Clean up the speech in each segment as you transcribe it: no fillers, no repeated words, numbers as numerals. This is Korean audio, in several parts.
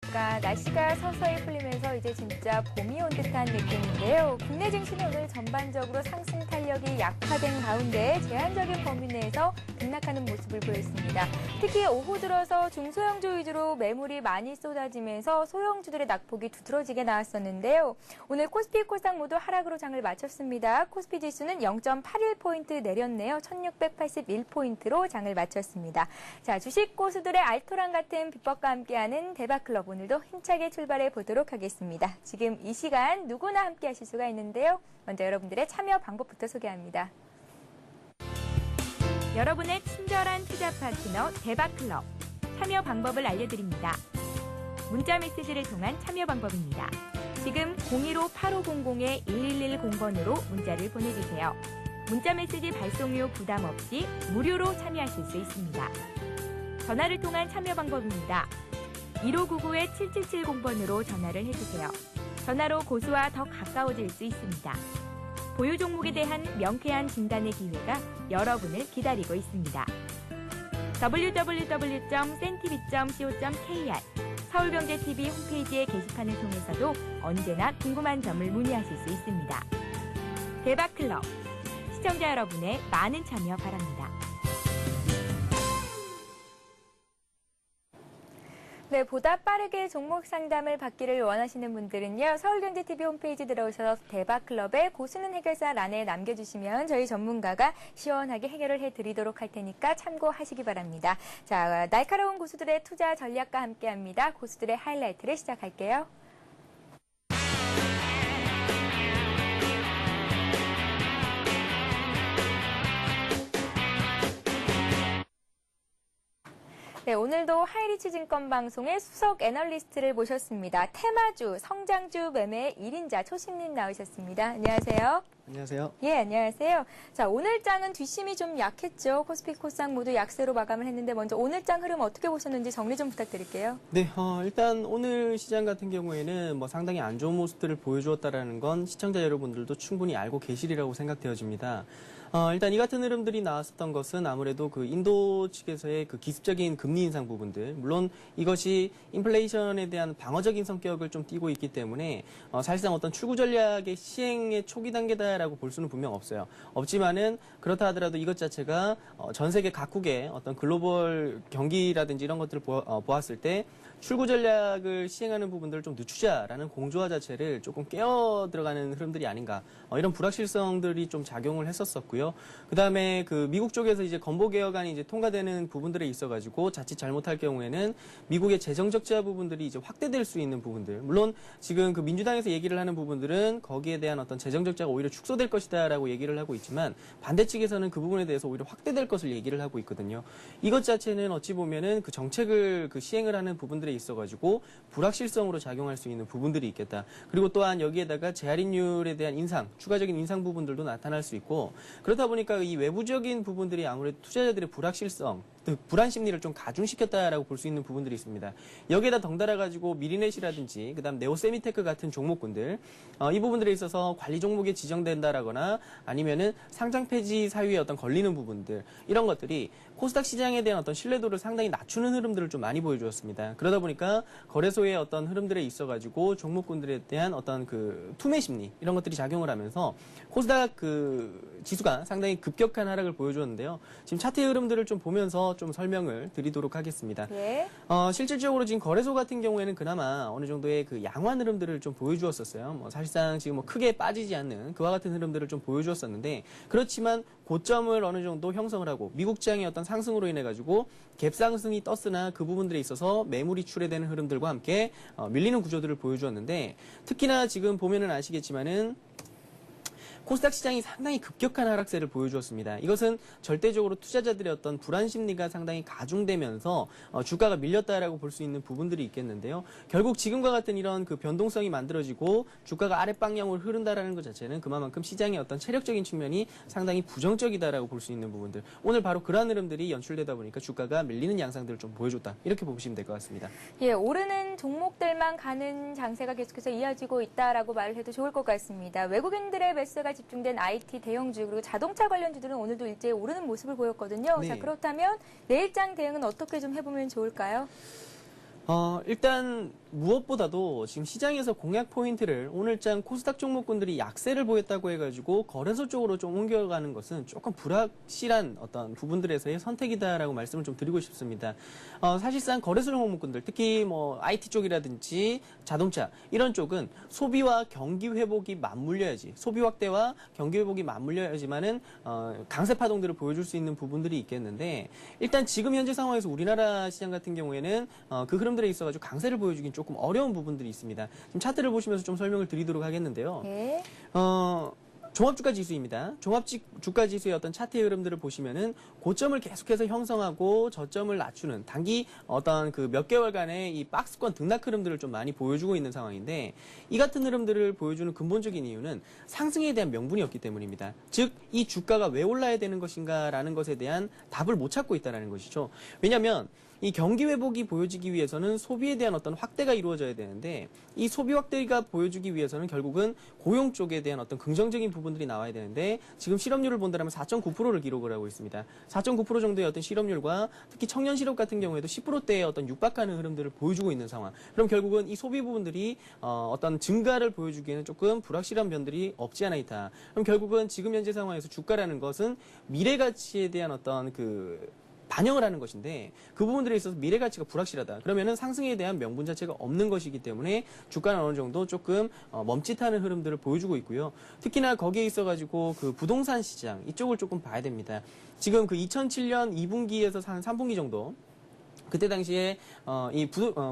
날씨가 서서히 풀리면서 이제 진짜 봄이 온 듯한 느낌인데요. 국내 증시는 오늘 전반적으로 상승 탄력이 약화된 가운데 제한적인 범위 내에서 등락하는 모습을 보였습니다. 특히 오후 들어서 중소형주 위주로 매물이 많이 쏟아지면서 소형주들의 낙폭이 두드러지게 나왔었는데요. 오늘 코스피, 코스닥 모두 하락으로 장을 마쳤습니다. 코스피 지수는 0.81포인트 내렸네요. 1681포인트로 장을 마쳤습니다. 자, 주식 고수들의 알토란 같은 비법과 함께하는 대박클럽, 오늘도 힘차게 출발해 보도록 하겠습니다. 지금 이 시간 누구나 함께 하실 수가 있는데요. 먼저 여러분들의 참여 방법부터 소개합니다. 여러분의 친절한 투자 파트너 대박클럽. 참여 방법을 알려드립니다. 문자 메시지를 통한 참여 방법입니다. 지금 015-8500-1110번으로 문자를 보내주세요. 문자 메시지 발송료 부담 없이 무료로 참여하실 수 있습니다. 전화를 통한 참여 방법입니다. 1599-7770번으로 전화를 해주세요. 전화로 고수와 더 가까워질 수 있습니다. 보유 종목에 대한 명쾌한 진단의 기회가 여러분을 기다리고 있습니다. www.sentv.co.kr 서울경제TV 홈페이지의 게시판을 통해서도 언제나 궁금한 점을 문의하실 수 있습니다. 대박클럽, 시청자 여러분의 많은 참여 바랍니다. 네, 보다 빠르게 종목 상담을 받기를 원하시는 분들은요, 서울경제TV 홈페이지 들어오셔서 대박클럽의 고수는 해결사란에 남겨주시면 저희 전문가가 시원하게 해결을 해드리도록 할 테니까 참고하시기 바랍니다. 자, 날카로운 고수들의 투자 전략과 함께합니다. 고수들의 하이라이트를 시작할게요. 네, 오늘도 하이리치 증권방송의 수석 애널리스트를 모셨습니다. 테마주, 성장주 매매 1인자 초심님 나오셨습니다. 안녕하세요. 안녕하세요. 예, 안녕하세요. 자, 오늘 장은 뒷심이 좀 약했죠. 코스피, 코스닥 모두 약세로 마감을 했는데 먼저 오늘 장 흐름 어떻게 보셨는지 정리 좀 부탁드릴게요. 네, 일단 오늘 시장 같은 경우에는 상당히 안 좋은 모습들을 보여주었다라는 건 시청자 여러분들도 충분히 알고 계시리라고 생각되어집니다. 일단 이 같은 흐름들이 나왔었던 것은 아무래도 그 인도 측에서의 그 기습적인 금리 인상 부분들, 물론 이것이 인플레이션에 대한 방어적인 성격을 좀 띠고 있기 때문에 사실상 어떤 출구 전략의 시행의 초기 단계다라고 볼 수는 분명 없어요. 없지만은 그렇다 하더라도 이것 자체가 전 세계 각국의 어떤 글로벌 경기라든지 이런 것들을 보았을 때 출구 전략을 시행하는 부분들을 좀 늦추자라는 공조화 자체를 조금 깨어 들어가는 흐름들이 아닌가, 이런 불확실성들이 좀 작용을 했었었고요. 그 다음에 그 미국 쪽에서 이제 건보 개혁안이 이제 통과되는 부분들에 있어가지고 자칫 잘못할 경우에는 미국의 재정 적자 부분들이 이제 확대될 수 있는 부분들, 물론 지금 그 민주당에서 얘기를 하는 부분들은 거기에 대한 어떤 재정 적자가 오히려 축소될 것이다라고 얘기를 하고 있지만 반대 측에서는 그 부분에 대해서 오히려 확대될 것을 얘기를 하고 있거든요. 이것 자체는 어찌 보면은 그 정책을 그 시행을 하는 부분들에 있어가지고 불확실성으로 작용할 수 있는 부분들이 있겠다. 그리고 또한 여기에다가 재할인율에 대한 인상, 추가적인 인상 부분들도 나타날 수 있고, 그렇다 보니까 이 외부적인 부분들이 아무래도 투자자들의 불확실성, 불안 심리를 좀 가중시켰다라고 볼 수 있는 부분들이 있습니다. 여기에다 덩달아 가지고 미리넷이라든지 그다음 네오세미테크 같은 종목군들, 이 부분들에 있어서 관리 종목에 지정된다라거나 아니면은 상장 폐지 사유에 어떤 걸리는 부분들, 이런 것들이 코스닥 시장에 대한 어떤 신뢰도를 상당히 낮추는 흐름들을 좀 많이 보여주었습니다. 그러다 보니까 거래소의 어떤 흐름들에 있어가지고 종목군들에 대한 어떤 그 투매 심리, 이런 것들이 작용을 하면서 코스닥 그 지수가 상당히 급격한 하락을 보여주었는데요. 지금 차트의 흐름들을 좀 보면서 좀 설명을 드리도록 하겠습니다. 예. 실질적으로 지금 거래소 같은 경우에는 그나마 어느 정도의 그 양호한 흐름들을 좀 보여주었었어요. 사실상 지금 크게 빠지지 않는 그와 같은 흐름들을 좀 보여주었었는데, 그렇지만 고점을 어느 정도 형성을 하고 미국장의 어떤 상승으로 인해 가지고 갭 상승이 떴으나 그 부분들에 있어서 매물이 출회되는 흐름들과 함께 밀리는 구조들을 보여주었는데, 특히나 지금 보면은 아시겠지만은 코스닥 시장이 상당히 급격한 하락세를 보여주었습니다. 이것은 절대적으로 투자자들의 어떤 불안 심리가 상당히 가중되면서 주가가 밀렸다라고 볼 수 있는 부분들이 있겠는데요. 결국 지금과 같은 이런 그 변동성이 만들어지고 주가가 아랫 방향으로 흐른다라는 것 자체는 그만큼 시장의 어떤 체력적인 측면이 상당히 부정적이다라고 볼 수 있는 부분들. 오늘 바로 그러한 흐름들이 연출되다 보니까 주가가 밀리는 양상들을 좀 보여줬다, 이렇게 보시면 될 것 같습니다. 예, 오르는 종목들만 가는 장세가 계속해서 이어지고 있다라고 말을 해도 좋을 것 같습니다. 외국인들의 매수가 집중된 IT 대형주 그리고 자동차 관련주들은 오늘도 일제히 오르는 모습을 보였거든요. 네. 자, 그렇다면 내일장 대응은 어떻게 좀 해보면 좋을까요? 일단 무엇보다도 지금 시장에서 공략 포인트를 오늘장 코스닥 종목군들이 약세를 보였다고 해가지고 거래소 쪽으로 좀 옮겨가는 것은 조금 불확실한 어떤 부분들에서의 선택이다라고 말씀을 좀 드리고 싶습니다. 사실상 거래소 종목군들, 특히 뭐 IT 쪽이라든지 자동차 이런 쪽은 소비와 경기 회복이 맞물려야지, 소비 확대와 경기 회복이 맞물려야지만은 강세 파동들을 보여줄 수 있는 부분들이 있겠는데, 일단 지금 현재 상황에서 우리나라 시장 같은 경우에는 그 흐름들에 있어가지고 강세를 보여주긴 조금 어려운 부분들이 있습니다. 지금 차트를 보시면서 좀 설명을 드리도록 하겠는데요. 네. 종합주가 지수입니다. 종합주가 지수의 어떤 차트의 흐름들을 보시면은 고점을 계속해서 형성하고 저점을 낮추는 단기 어떤 그 몇 개월간의 이 박스권 등락 흐름들을 좀 많이 보여주고 있는 상황인데, 이 같은 흐름들을 보여주는 근본적인 이유는 상승에 대한 명분이 없기 때문입니다. 즉, 이 주가가 왜 올라야 되는 것인가라는 것에 대한 답을 못 찾고 있다는 것이죠. 왜냐하면 이 경기 회복이 보여지기 위해서는 소비에 대한 어떤 확대가 이루어져야 되는데, 이 소비 확대가 보여주기 위해서는 결국은 고용 쪽에 대한 어떤 긍정적인 부분들이 나와야 되는데, 지금 실업률을 본다면 4.9%를 기록을 하고 있습니다. 4.9% 정도의 어떤 실업률과 특히 청년 실업 같은 경우에도 10%대의 어떤 육박하는 흐름들을 보여주고 있는 상황. 그럼 결국은 이 소비 부분들이 어떤 증가를 보여주기에는 조금 불확실한 면들이 없지 않아 있다. 그럼 결국은 지금 현재 상황에서 주가라는 것은 미래 가치에 대한 어떤 반영을 하는 것인데, 그 부분들에 있어서 미래 가치가 불확실하다. 그러면은 상승에 대한 명분 자체가 없는 것이기 때문에 주가는 어느 정도 조금 멈칫하는 흐름들을 보여주고 있고요. 특히나 거기에 있어가지고 그 부동산 시장 이쪽을 조금 봐야 됩니다. 지금 그 2007년 2분기에서 한 3분기 정도, 그때 당시에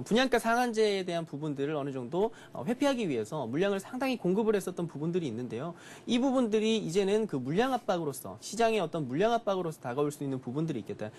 분양가 상한제에 대한 부분들을 어느 정도 회피하기 위해서 물량을 상당히 공급을 했었던 부분들이 있는데요. 이 부분들이 이제는 그 물량 압박으로서, 시장의 어떤 물량 압박으로서 다가올 수 있는 부분들이 있겠다.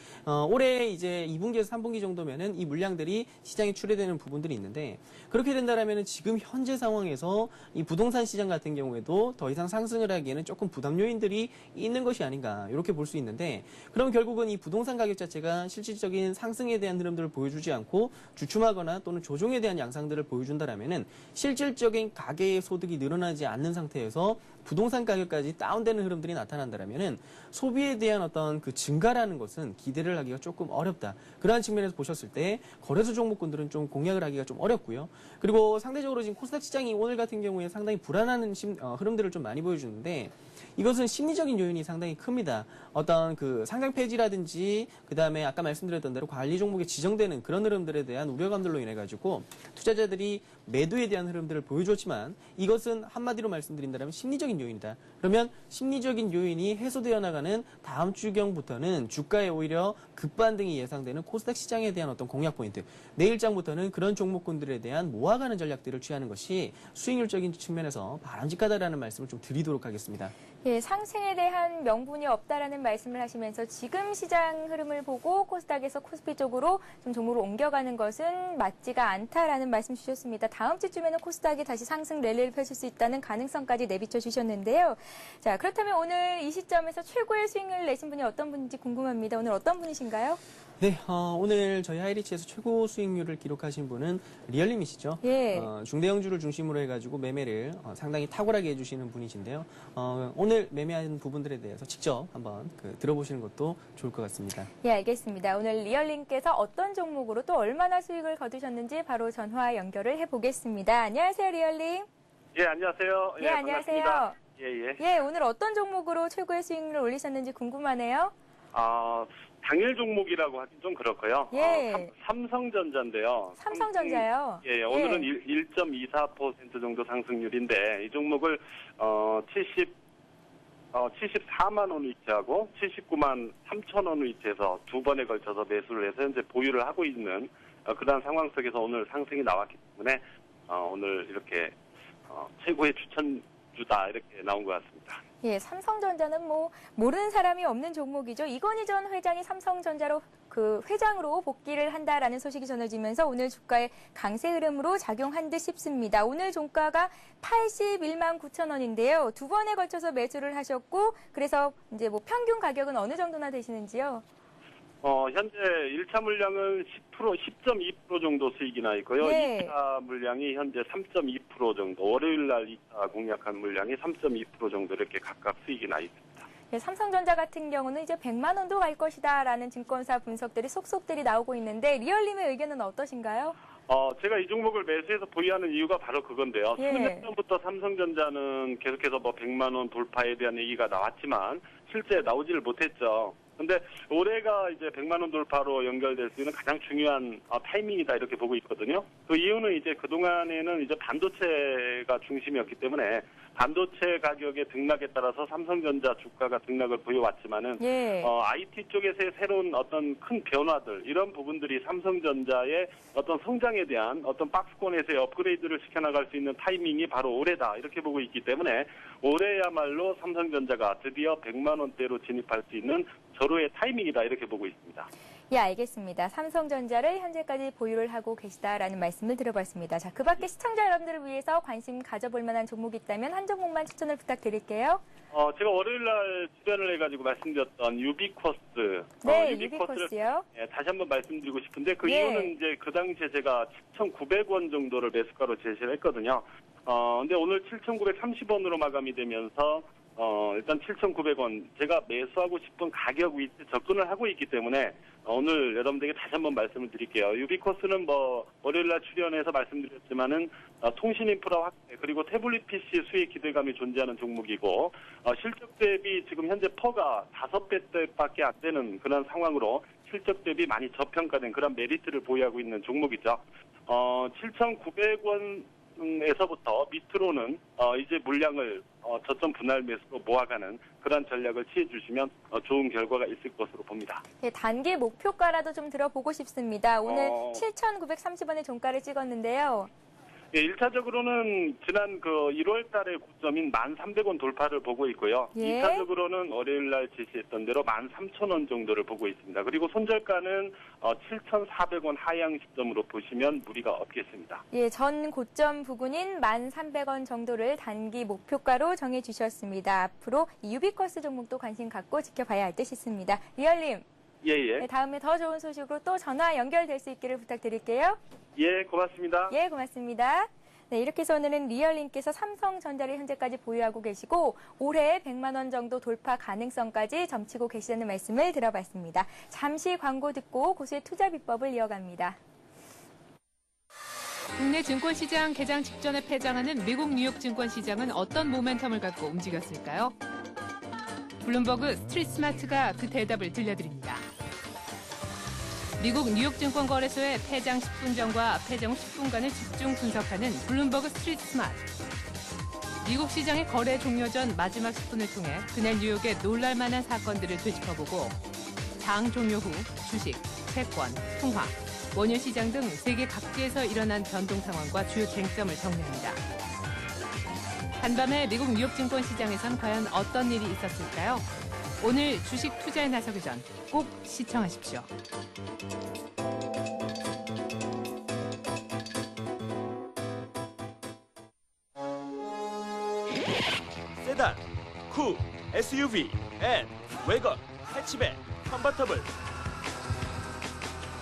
올해 이제 2분기에서 3분기 정도면은 이 물량들이 시장에 출회되는 부분들이 있는데, 그렇게 된다라면은 지금 현재 상황에서 이 부동산 시장 같은 경우에도 더 이상 상승을 하기에는 조금 부담 요인들이 있는 것이 아닌가, 이렇게 볼 수 있는데, 그럼 결국은 이 부동산 가격 자체가 실질적인 상승에 대한 흐름들을 보여주지 않고 주춤하거나 또는 조정에 대한 양상들을 보여준다라면은 실질적인 가계의 소득이 늘어나지 않는 상태에서 부동산 가격까지 다운되는 흐름들이 나타난다라면은 소비에 대한 어떤 그 증가라는 것은 기대를 하기가 조금 어렵다. 그러한 측면에서 보셨을 때 거래소 종목군들은 좀 공략을 하기가 좀 어렵고요. 그리고 상대적으로 지금 코스닥 시장이 오늘 같은 경우에 상당히 불안한 흐름들을 좀 많이 보여주는데, 이것은 심리적인 요인이 상당히 큽니다. 어떤 그 상장 폐지라든지, 그 다음에 아까 말씀드렸던 대로 관리 종목에 지정되는 그런 흐름들에 대한 우려감들로 인해 가지고 투자자들이 매도에 대한 흐름들을 보여줬지만, 이것은 한마디로 말씀드린다면 심리적인 요인이다. 그러면 심리적인 요인이 해소되어 나가는 다음 주경부터는 주가에 오히려 급반등이 예상되는 코스닥 시장에 대한 어떤 공략 포인트, 내일장부터는 그런 종목군들에 대한 모아가는 전략들을 취하는 것이 수익률적인 측면에서 바람직하다라는 말씀을 좀 드리도록 하겠습니다. 예, 상승에 대한 명분이 없다라는 말씀을 하시면서 지금 시장 흐름을 보고 코스닥에서 코스피 쪽으로 좀 종목을 옮겨가는 것은 맞지가 않다라는 말씀 주셨습니다. 다음 주쯤에는 코스닥이 다시 상승 랠리를 펼칠 수 있다는 가능성까지 내비쳐 주셨는데요. 자, 그렇다면 오늘 이 시점에서 최고의 수익률을 내신 분이 어떤 분인지 궁금합니다. 오늘 어떤 분이신가요? 네, 오늘 저희 하이리치에서 최고 수익률을 기록하신 분은 리얼님이시죠. 예. 중대형주를 중심으로 해가지고 매매를 상당히 탁월하게 해주시는 분이신데요. 오늘 매매한 부분들에 대해서 직접 한번 들어보시는 것도 좋을 것 같습니다. 예, 알겠습니다. 오늘 리얼님께서 어떤 종목으로 또 얼마나 수익을 거두셨는지 바로 전화 연결을 해보겠습니다. 안녕하세요, 리얼님. 예, 안녕하세요. 예, 안녕하세요. 반갑습니다. 예, 예. 예, 오늘 어떤 종목으로 최고의 수익률을 올리셨는지 궁금하네요. 당일 종목이라고 하긴 좀 그렇고요. 예. 삼성전자인데요. 삼성전자요? 예, 오늘은 1.24% 정도 상승률인데, 이 종목을 74만 원 위치하고 79만 3천 원 위치에서 두 번에 걸쳐서 매수를 해서 현재 보유를 하고 있는 그러한 상황 속에서 오늘 상승이 나왔기 때문에 오늘 이렇게 최고의 추천주다 이렇게 나온 것 같습니다. 예, 삼성전자는 뭐 모르는 사람이 없는 종목이죠. 이건희 전 회장이 삼성전자로 회장으로 복귀를 한다라는 소식이 전해지면서 오늘 주가의 강세 흐름으로 작용한 듯 싶습니다. 오늘 종가가 81만 9천 원인데요. 두 번에 걸쳐서 매수를 하셨고, 그래서 이제 뭐 평균 가격은 어느 정도나 되시는지요? 현재 1차 물량은 10.2% 정도 수익이 나 있고요. 예. 2차 물량이 현재 3.2% 정도, 월요일 날 2차 공략한 물량이 3.2% 정도 이렇게 각각 수익이 나 있습니다. 예, 삼성전자 같은 경우는 이제 100만 원도 갈 것이다라는 증권사 분석들이 속속들이 나오고 있는데, 리얼님의 의견은 어떠신가요? 제가 이 종목을 매수해서 보유하는 이유가 바로 그건데요. 예. 수년 전부터 삼성전자는 계속해서 100만 원 돌파에 대한 얘기가 나왔지만 실제 나오지를 못했죠. 근데 올해가 이제 100만 원 돌파로 연결될 수 있는 가장 중요한 타이밍이다 이렇게 보고 있거든요. 그 이유는 이제 그동안에는 이제 반도체가 중심이었기 때문에 반도체 가격의 등락에 따라서 삼성전자 주가가 등락을 보여왔지만은 예. IT 쪽에서의 새로운 어떤 큰 변화들 이런 부분들이 삼성전자의 어떤 성장에 대한 어떤 박스권에서의 업그레이드를 시켜나갈 수 있는 타이밍이 바로 올해다 이렇게 보고 있기 때문에 올해야말로 삼성전자가 드디어 100만 원대로 진입할 수 있는 절호의 타이밍이다 이렇게 보고 있습니다. 예, 알겠습니다. 삼성전자를 현재까지 보유를 하고 계시다라는 말씀을 들어봤습니다. 자, 그 밖에 시청자 여러분들을 위해서 관심 가져볼 만한 종목이 있다면 한 종목만 추천을 부탁드릴게요. 제가 월요일 날 출연을 해가지고 말씀드렸던 유비코스. 네, 유비코스요. 예, 다시 한번 말씀드리고 싶은데 그 예. 이유는 이제 그 당시에 제가 7,900원 정도를 매수가로 제시를 했거든요. 근데 오늘 7,930원으로 마감이 되면서 일단 7,900원 제가 매수하고 싶은 가격 위치에 접근을 하고 있기 때문에 오늘 여러분들에게 다시 한번 말씀을 드릴게요. 유비코스는 월요일날 출연해서 말씀드렸지만은 통신 인프라 확대 그리고 태블릿 PC 수익 기대감이 존재하는 종목이고 실적 대비 지금 현재 퍼가 5배대밖에 안 되는 그런 상황으로 실적 대비 많이 저평가된 그런 메리트를 보유하고 있는 종목이죠. 7,900원 에서부터 밑으로는 이제 물량을 저점 분할 매수로 모아가는 그런 전략을 취해 주시면 좋은 결과가 있을 것으로 봅니다. 예, 단기 목표가라도 좀 들어보고 싶습니다. 오늘 7,930원의 종가를 찍었는데요. 예, 1차적으로는 지난 1월 달의 고점인 1,300원 돌파를 보고 있고요. 예. 2차적으로는 월요일 날 제시했던 대로 13,000원 정도를 보고 있습니다. 그리고 손절가는 7,400원 하향 시점으로 보시면 무리가 없겠습니다. 예, 전 고점 부근인 1,300원 정도를 단기 목표가로 정해 주셨습니다. 앞으로 이 유비코스 종목도 관심 갖고 지켜봐야 할 듯 싶습니다. 리얼님, 예. 네, 다음에 더 좋은 소식으로 또 전화 연결될 수 있기를 부탁드릴게요. 예, 고맙습니다. 예, 고맙습니다. 네, 이렇게 해서 오늘은 리얼님께서 삼성전자를 현재까지 보유하고 계시고 올해 100만 원 정도 돌파 가능성까지 점치고 계시다는 말씀을 들어봤습니다. 잠시 광고 듣고 고수의 투자 비법을 이어갑니다. 국내 증권시장 개장 직전에 폐장하는 미국 뉴욕 증권시장은 어떤 모멘텀을 갖고 움직였을까요? 블룸버그 스트리트 스마트가 그 대답을 들려드립니다. 미국 뉴욕 증권거래소의 폐장 10분 전과 폐장 후 10분간을 집중 분석하는 블룸버그 스트리트 스마트. 미국 시장의 거래 종료 전 마지막 10분을 통해 그날 뉴욕의 놀랄만한 사건들을 되짚어보고 장 종료 후 주식, 채권, 통화, 원유 시장 등 세계 각지에서 일어난 변동 상황과 주요 쟁점을 정리합니다. 한밤에 미국 뉴욕 증권 시장에선 과연 어떤 일이 있었을까요? 오늘 주식 투자에 나서기 전 꼭 시청하십시오. 세단, 쿱, SUV, 앤, 웨건, 해치백, 컨버터블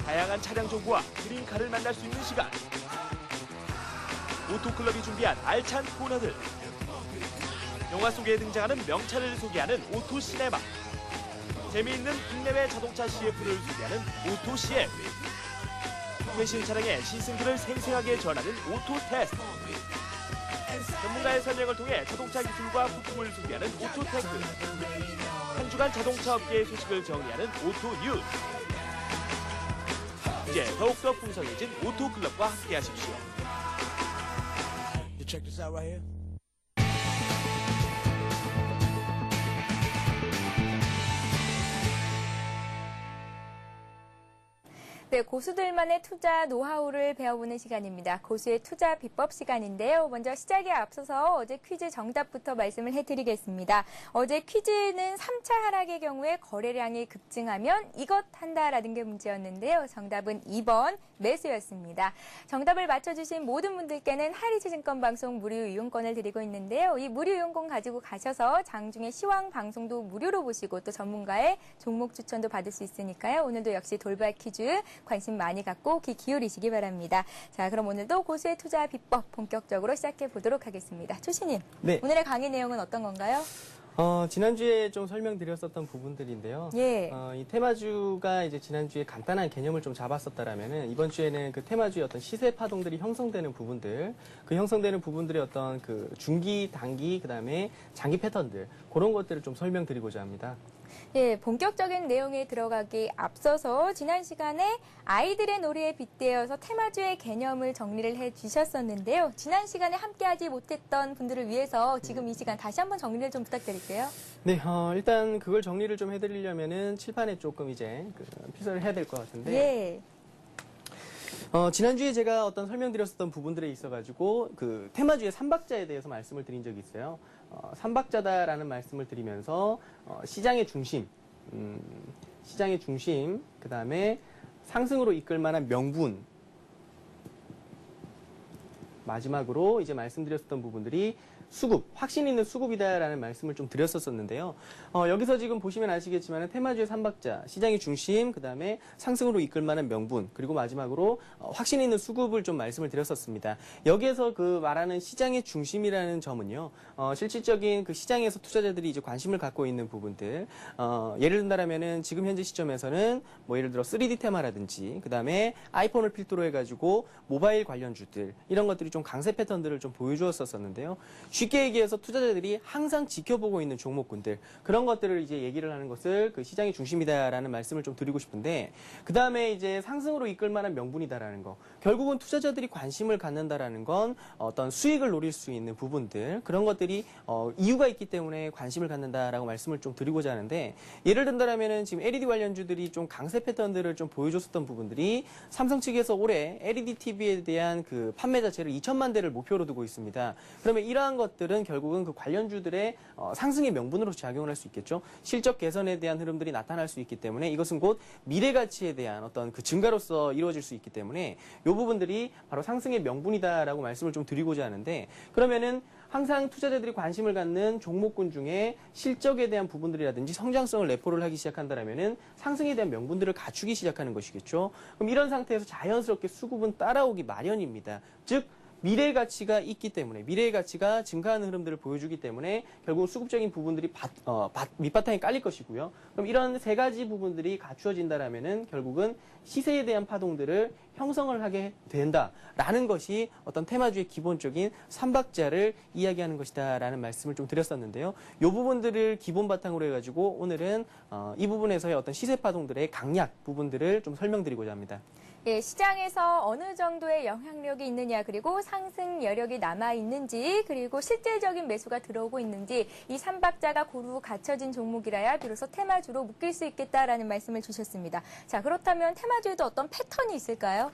다양한 차량 정보와 드림카를 만날 수 있는 시간 오토클럽이 준비한 알찬 코너들 영화 속에 등장하는 명차를 소개하는 오토시네마 재미있는 국내외 자동차 CF를 소개하는 오토CF 최신 차량의 시승기를 생생하게 전하는 오토테스트 전문가의 설명을 통해 자동차 기술과 부품을 소개하는 오토테크 한 주간 자동차 업계의 소식을 정리하는 오토뉴스 이제 더욱더 풍성해진 오토클럽과 함께하십시오. 네, 고수들만의 투자 노하우를 배워보는 시간입니다. 고수의 투자 비법 시간인데요. 먼저 시작에 앞서서 어제 퀴즈 정답부터 말씀을 해드리겠습니다. 어제 퀴즈는 3차 하락의 경우에 거래량이 급증하면 이것 한다라는 게 문제였는데요. 정답은 2번 매수였습니다. 정답을 맞춰주신 모든 분들께는 하리스증권 방송 무료 이용권을 드리고 있는데요. 이 무료 이용권 가지고 가셔서 장중에 시황 방송도 무료로 보시고 또 전문가의 종목 추천도 받을 수 있으니까요. 오늘도 역시 돌발 퀴즈 관심 많이 갖고 귀 기울이시기 바랍니다. 자, 그럼 오늘도 고수의 투자 비법 본격적으로 시작해 보도록 하겠습니다. 초시님, 네. 오늘의 강의 내용은 어떤 건가요? 지난주에 좀 설명드렸었던 부분들인데요. 예. 이 테마주가 이제 지난주에 간단한 개념을 좀 잡았었다라면은 이번 주에는 그 테마주의 어떤 시세 파동들이 형성되는 부분들, 그 형성되는 부분들의 어떤 그 중기, 단기, 그다음에 장기 패턴들, 그런 것들을 좀 설명드리고자 합니다. 예, 본격적인 내용에 들어가기 앞서서 지난 시간에 아이들의 놀이에 빗대어서 테마주의 개념을 정리를 해 주셨었는데요. 지난 시간에 함께하지 못했던 분들을 위해서 지금 이 시간 다시 한번 정리를 좀 부탁드릴게요. 네, 일단 그걸 정리를 좀 해드리려면은 칠판에 조금 이제 피서를 해야 될 것 같은데. 예. 지난주에 제가 어떤 설명드렸었던 부분들에 있어가지고 그 테마주의 삼박자에 대해서 말씀을 드린 적이 있어요. 삼박자다라는 말씀을 드리면서 시장의 중심, 그 다음에 상승으로 이끌 만한 명분, 마지막으로 이제 말씀드렸었던 부분들이 수급, 확신 있는 수급이다라는 말씀을 좀 드렸었는데요. 여기서 지금 보시면 아시겠지만 테마주의 삼박자, 시장의 중심, 그 다음에 상승으로 이끌 만한 명분, 그리고 마지막으로 확신 있는 수급을 좀 말씀을 드렸었습니다. 여기에서 그 말하는 시장의 중심이라는 점은요, 실질적인 그 시장에서 투자자들이 이제 관심을 갖고 있는 부분들, 예를 든다라면은 지금 현재 시점에서는 뭐 예를 들어 3D 테마라든지, 그 다음에 아이폰을 필두로 해가지고 모바일 관련주들, 이런 것들이 좀 강세 패턴들을 좀 보여주었었는데요. 쉽게 얘기해서 투자자들이 항상 지켜보고 있는 종목군들, 그런 것들을 이제 얘기를 하는 것을 그 시장의 중심이다라는 말씀을 좀 드리고 싶은데, 그 다음에 이제 상승으로 이끌 만한 명분이다라는 거, 결국은 투자자들이 관심을 갖는다라는 건 어떤 수익을 노릴 수 있는 부분들, 그런 것들이 이유가 있기 때문에 관심을 갖는다라고 말씀을 좀 드리고자 하는데, 예를 든다라면은 지금 LED 관련주들이 좀 강세 패턴들을 좀 보여줬었던 부분들이 삼성 측에서 올해 LED TV에 대한 그 판매 자체를 2천만 대를 목표로 두고 있습니다. 그러면 이러한 것들은 결국은 그 관련주들의 상승의 명분으로 작용을 할 수 있겠죠. 실적 개선에 대한 흐름들이 나타날 수 있기 때문에 이것은 곧 미래 가치에 대한 어떤 그 증가로서 이루어질 수 있기 때문에 이 부분들이 바로 상승의 명분이다라고 말씀을 좀 드리고자 하는데, 그러면은 항상 투자자들이 관심을 갖는 종목군 중에 실적에 대한 부분들이라든지 성장성을 내포를 하기 시작한다면은 상승에 대한 명분들을 갖추기 시작하는 것이겠죠. 그럼 이런 상태에서 자연스럽게 수급은 따라오기 마련입니다. 즉 미래의 가치가 있기 때문에, 미래의 가치가 증가하는 흐름들을 보여주기 때문에 결국 수급적인 부분들이 밑바탕에 깔릴 것이고요. 그럼 이런 세 가지 부분들이 갖추어진다라면은 결국은 시세에 대한 파동들을 형성을 하게 된다라는 것이 어떤 테마주의 기본적인 삼박자를 이야기하는 것이다라는 말씀을 좀 드렸었는데요. 이 부분들을 기본 바탕으로 해가지고 오늘은 이 부분에서의 어떤 시세 파동들의 강약 부분들을 좀 설명드리고자 합니다. 예, 시장에서 어느 정도의 영향력이 있느냐, 그리고 상승 여력이 남아있는지, 그리고 실질적인 매수가 들어오고 있는지, 이 삼박자가 고루 갖춰진 종목이라야 비로소 테마주로 묶일 수 있겠다라는 말씀을 주셨습니다. 자, 그렇다면 테마주에도 어떤 패턴이 있을까요?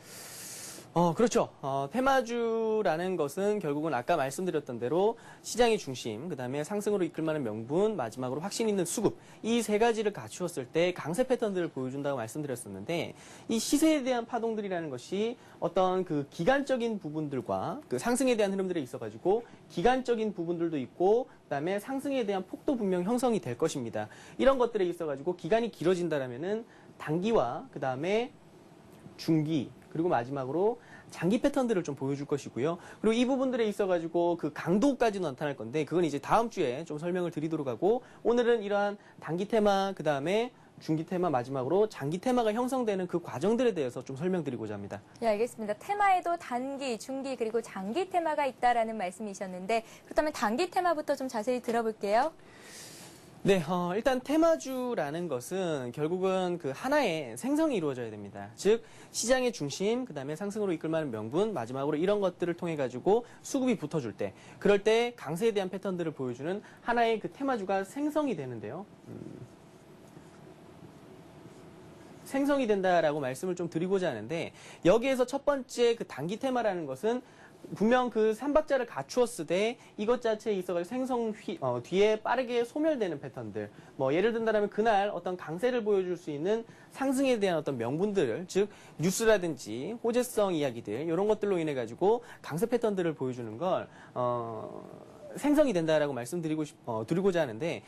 그렇죠. 테마주라는 것은 결국은 아까 말씀드렸던 대로 시장의 중심, 그 다음에 상승으로 이끌 만한 명분, 마지막으로 확신 있는 수급, 이 세 가지를 갖추었을 때 강세 패턴들을 보여준다고 말씀드렸었는데, 이 시세에 대한 파동들이라는 것이 어떤 그 기간적인 부분들과 그 상승에 대한 흐름들에 있어가지고 기간적인 부분들도 있고, 그 다음에 상승에 대한 폭도 분명 형성이 될 것입니다. 이런 것들에 있어가지고 기간이 길어진다라면은 단기와 그 다음에 중기, 그리고 마지막으로 장기 패턴들을 좀 보여줄 것이고요. 그리고 이 부분들에 있어가지고 그 강도까지도 나타날 건데, 그건 이제 다음 주에 좀 설명을 드리도록 하고, 오늘은 이러한 단기 테마, 그 다음에 중기 테마, 마지막으로 장기 테마가 형성되는 그 과정들에 대해서 좀 설명드리고자 합니다. 네, 알겠습니다. 테마에도 단기, 중기, 그리고 장기 테마가 있다라는 말씀이셨는데, 그렇다면 단기 테마부터 좀 자세히 들어볼게요. 네, 일단 테마주라는 것은 결국은 그 하나의 생성이 이루어져야 됩니다. 즉, 시장의 중심, 그 다음에 상승으로 이끌 만한 명분, 마지막으로 이런 것들을 통해 가지고 수급이 붙어줄 때, 그럴 때 강세에 대한 패턴들을 보여주는 하나의 그 테마주가 생성이 되는데요. 생성이 된다라고 말씀을 좀 드리고자 하는데, 여기에서 첫 번째 그 단기 테마라는 것은 분명 그 삼박자를 갖추었을 때 이것 자체에 있어서 생성 뒤에 빠르게 소멸되는 패턴들, 뭐 예를 든다면 그날 어떤 강세를 보여줄 수 있는 상승에 대한 어떤 명분들, 즉 뉴스라든지 호재성 이야기들, 이런 것들로 인해 가지고 강세 패턴들을 보여주는 걸 생성이 된다라고 드리고자 하는데,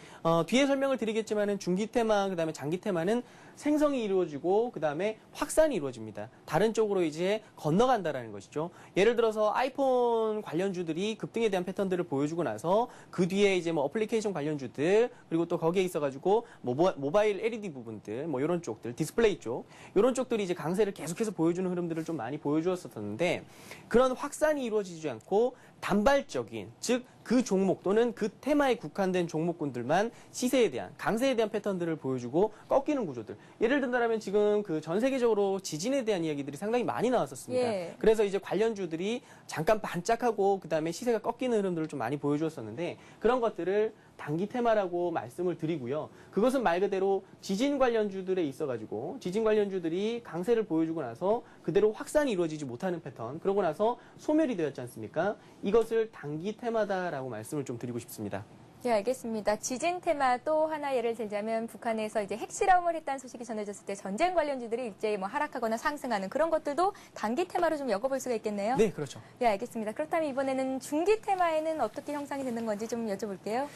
뒤에 설명을 드리겠지만은 중기 테마, 그 다음에 장기 테마는 생성이 이루어지고, 그 다음에 확산이 이루어집니다. 다른 쪽으로 이제 건너간다라는 것이죠. 예를 들어서 아이폰 관련주들이 급등에 대한 패턴들을 보여주고 나서, 그 뒤에 이제 뭐 어플리케이션 관련주들, 그리고 또 거기에 있어가지고, 모바일 LED 부분들, 뭐 이런 쪽들, 디스플레이 쪽, 이런 쪽들이 이제 강세를 계속해서 보여주는 흐름들을 좀 많이 보여주었었는데, 그런 확산이 이루어지지 않고, 단발적인, 즉 그 종목 또는 그 테마에 국한된 종목군들만 시세에 대한, 강세에 대한 패턴들을 보여주고 꺾이는 구조들. 예를 든다면 지금 그 전 세계적으로 지진에 대한 이야기들이 상당히 많이 나왔었습니다. 예. 그래서 이제 관련주들이 잠깐 반짝하고 그 다음에 시세가 꺾이는 흐름들을 좀 많이 보여주었었는데, 그런 것들을 단기 테마라고 말씀을 드리고요. 그것은 말 그대로 지진 관련주들에 있어가지고 지진 관련주들이 강세를 보여주고 나서 그대로 확산이 이루어지지 못하는 패턴, 그러고 나서 소멸이 되었지 않습니까? 이것을 단기 테마다라고 말씀을 좀 드리고 싶습니다. 네, 알겠습니다. 지진 테마 또 하나 예를 들자면 북한에서 이제 핵실험을 했다는 소식이 전해졌을 때 전쟁 관련주들이 일제히 뭐 하락하거나 상승하는 그런 것들도 단기 테마로 좀 엮어볼 수가 있겠네요. 네, 그렇죠. 네, 알겠습니다. 그렇다면 이번에는 중기 테마에는 어떻게 형성이 되는 건지 좀 여쭤볼게요.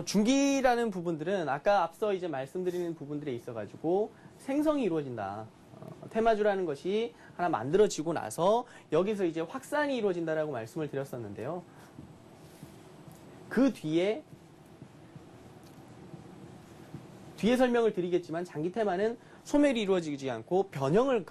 중기라는 부분들은 아까 앞서 이제 말씀드리는 부분들에 있어가지고 생성이 이루어진다. 테마주라는 것이 하나 만들어지고 나서 여기서 이제 확산이 이루어진다라고 말씀을 드렸었는데요. 그 뒤에 설명을 드리겠지만 장기 테마는 소멸이 이루어지지 않고 변형을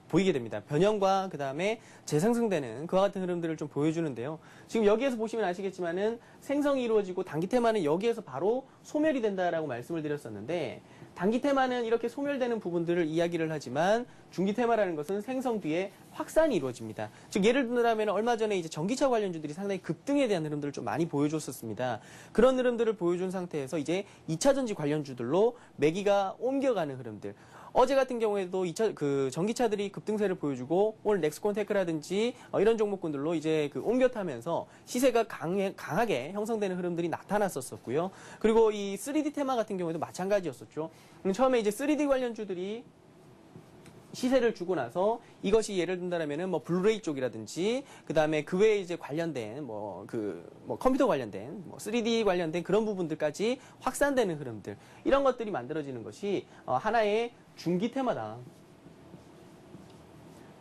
보이게 됩니다. 변형과 그 다음에 재생성되는 그와 같은 흐름들을 좀 보여주는데요. 지금 여기에서 보시면 아시겠지만은 생성이 이루어지고 단기 테마는 여기에서 바로 소멸이 된다라고 말씀을 드렸었는데, 단기 테마는 이렇게 소멸되는 부분들을 이야기를 하지만 중기 테마라는 것은 생성 뒤에 확산이 이루어집니다. 즉 예를 들면 얼마 전에 이제 전기차 관련주들이 상당히 급등에 대한 흐름들을 좀 많이 보여줬었습니다. 그런 흐름들을 보여준 상태에서 이제 2차 전지 관련주들로 매기가 옮겨가는 흐름들. 어제 같은 경우에도 전기차들이 급등세를 보여주고 오늘 넥스콘테크라든지 이런 종목군들로 이제 옮겨 타면서 시세가 강하게 형성되는 흐름들이 나타났었고요. 그리고 이 3D 테마 같은 경우에도 마찬가지였었죠. 처음에 이제 3D 관련주들이 시세를 주고 나서 이것이 예를 든다면은 뭐 블루레이 쪽이라든지 그 다음에 그 외에 이제 관련된 컴퓨터 관련된 3D 관련된 그런 부분들까지 확산되는 흐름들, 이런 것들이 만들어지는 것이 하나의 중기 테마다.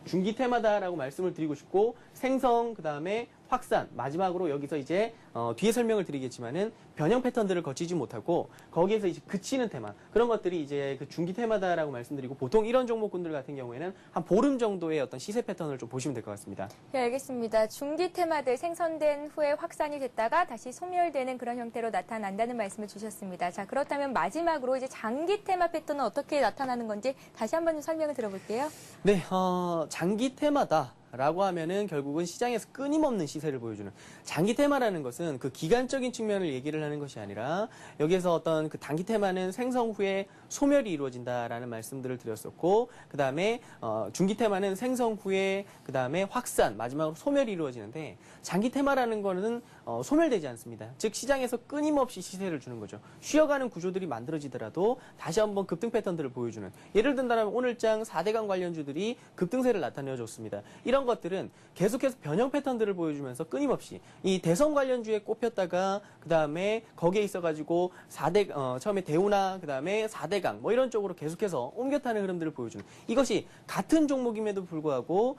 중기 테마다라고 말씀을 드리고 싶고, 생성, 그 다음에 확산, 마지막으로 여기서 이제 뒤에 설명을 드리겠지만은 변형 패턴들을 거치지 못하고 거기에서 이제 그치는 테마, 그런 것들이 이제 그 중기 테마다라고 말씀드리고, 보통 이런 종목군들 같은 경우에는 한 보름 정도의 어떤 시세 패턴을 좀 보시면 될 것 같습니다. 네, 알겠습니다. 중기 테마들 생성된 후에 확산이 됐다가 다시 소멸되는 그런 형태로 나타난다는 말씀을 주셨습니다. 자, 그렇다면 마지막으로 이제 장기 테마 패턴은 어떻게 나타나는 건지 다시 한번 좀 설명을 들어볼게요. 네, 장기 테마다. 라고 하면은 결국은 시장에서 끊임없는 시세를 보여주는, 장기 테마라는 것은 그 기간적인 측면을 얘기를 하는 것이 아니라 여기에서 어떤 그 단기 테마는 생성 후에 소멸이 이루어진다라는 말씀들을 드렸었고, 그 다음에 중기 테마는 생성 후에 그 다음에 확산, 마지막으로 소멸이 이루어지는데, 장기 테마라는 거는 소멸되지 않습니다. 즉 시장에서 끊임없이 시세를 주는 거죠. 쉬어가는 구조들이 만들어지더라도 다시 한번 급등 패턴들을 보여주는, 예를 든다면 오늘장 4대강 관련주들이 급등세를 나타내줬습니다. 이런 것들은 계속해서 변형 패턴들을 보여주면서 끊임없이 이 대선 관련주에 꼽혔다가 그 다음에 거기에 있어가지고 처음에 대우나 그 다음에 4대강 뭐 이런 쪽으로 계속해서 옮겨 타는 흐름들을 보여주는, 이것이 같은 종목임에도 불구하고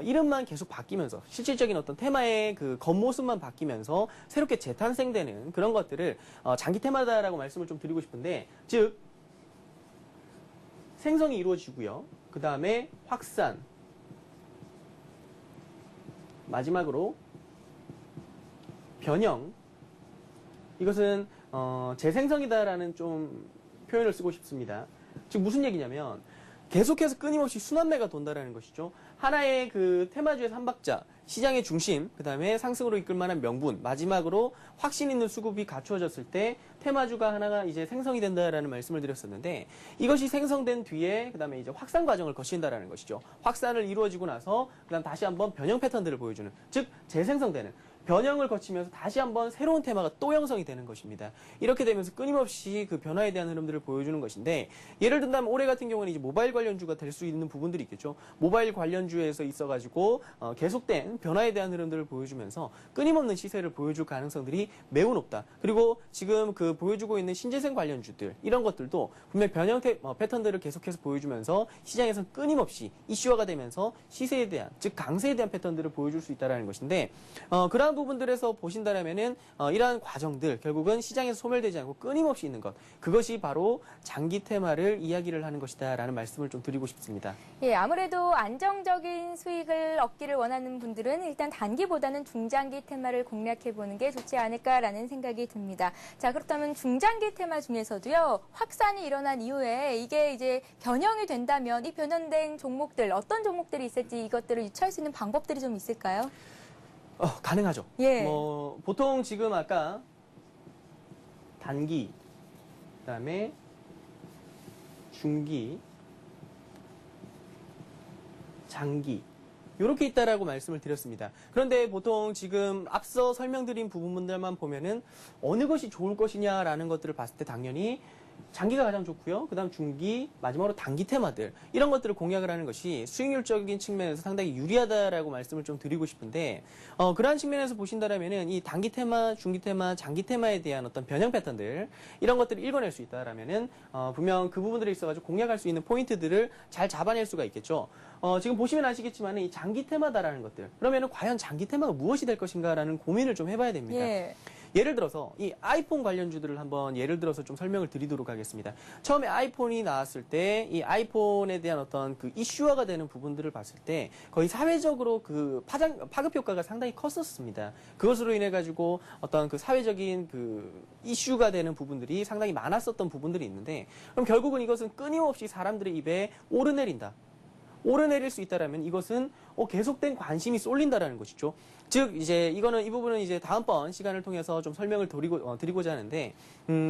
이름만 계속 바뀌면서 실질적인 어떤 테마의 그 겉모습만 바뀌면서 새롭게 재탄생되는 그런 것들을 장기 테마다라고 말씀을 좀 드리고 싶은데, 즉 생성이 이루어지고요. 그 다음에 확산, 마지막으로 변형, 이것은 재생성이다라는 좀 표현을 쓰고 싶습니다. 즉 무슨 얘기냐면 계속해서 끊임없이 순환매가 돈다라는 것이죠. 하나의 그 테마주의 3박자, 시장의 중심, 그 다음에 상승으로 이끌 만한 명분, 마지막으로 확신 있는 수급이 갖추어졌을 때 테마주가 하나가 이제 생성이 된다라는 말씀을 드렸었는데, 이것이 생성된 뒤에 그 다음에 이제 확산 과정을 거친다라는 것이죠. 확산을 이루어지고 나서 그 다음 다시 한번 변형 패턴들을 보여주는, 즉 재생성되는, 변형을 거치면서 다시 한번 새로운 테마가 또 형성이 되는 것입니다. 이렇게 되면서 끊임없이 그 변화에 대한 흐름들을 보여주는 것인데, 예를 든다면 올해 같은 경우는 이제 모바일 관련주가 될 수 있는 부분들이 있겠죠. 모바일 관련주에서 있어가지고 계속된 변화에 대한 흐름들을 보여주면서 끊임없는 시세를 보여줄 가능성들이 매우 높다. 그리고 지금 그 보여주고 있는 신재생 관련주들, 이런 것들도 분명 변형 패턴들을 계속해서 보여주면서 시장에서 끊임없이 이슈화가 되면서 시세에 대한, 즉 강세에 대한 패턴들을 보여줄 수 있다는 것인데, 그러한 부분들에서 보신다면은 이러한 과정들, 결국은 시장에서 소멸되지 않고 끊임없이 있는 것, 그것이 바로 장기 테마를 이야기를 하는 것이다라는 말씀을 좀 드리고 싶습니다. 예, 아무래도 안정적인 수익을 얻기를 원하는 분들은 일단 단기보다는 중장기 테마를 공략해보는 게 좋지 않을까라는 생각이 듭니다. 자, 그렇다면 중장기 테마 중에서도요, 확산이 일어난 이후에 이게 이제 변형이 된다면 이 변형된 종목들, 어떤 종목들이 있을지 이것들을 유추할 수 있는 방법들이 좀 있을까요? 가능하죠. 예. 보통 지금 아까 단기, 그다음에 중기, 장기, 이렇게 있다라고 말씀을 드렸습니다. 그런데 보통 지금 앞서 설명드린 부분들만 보면은 어느 것이 좋을 것이냐라는 것들을 봤을 때 당연히 장기가 가장 좋고요. 그 다음 중기, 마지막으로 단기 테마들, 이런 것들을 공략을 하는 것이 수익률적인 측면에서 상당히 유리하다라고 말씀을 좀 드리고 싶은데, 그러한 측면에서 보신다라면은 이 단기 테마, 중기 테마, 장기 테마에 대한 어떤 변형 패턴들, 이런 것들을 읽어낼 수 있다라면은 분명 그 부분들에 있어가지고 공략할 수 있는 포인트들을 잘 잡아낼 수가 있겠죠. 지금 보시면 아시겠지만 이 장기 테마다라는 것들, 그러면은 과연 장기 테마가 무엇이 될 것인가라는 고민을 좀 해봐야 됩니다. 예. 예를 들어서 이 아이폰 관련주들을 한번 예를 들어서 좀 설명을 드리도록 하겠습니다. 처음에 아이폰이 나왔을 때 이 아이폰에 대한 어떤 그 이슈화가 되는 부분들을 봤을 때 거의 사회적으로 그 파급 효과가 상당히 컸었습니다. 그것으로 인해 가지고 어떤 그 사회적인 그 이슈가 되는 부분들이 상당히 많았었던 부분들이 있는데, 그럼 결국은 이것은 끊임없이 사람들의 입에 오르내릴 수 있다라면 이것은 계속된 관심이 쏠린다라는 것이죠. 즉 이제 이 부분은 이제 다음번 시간을 통해서 좀 설명을 드리고자 하는데,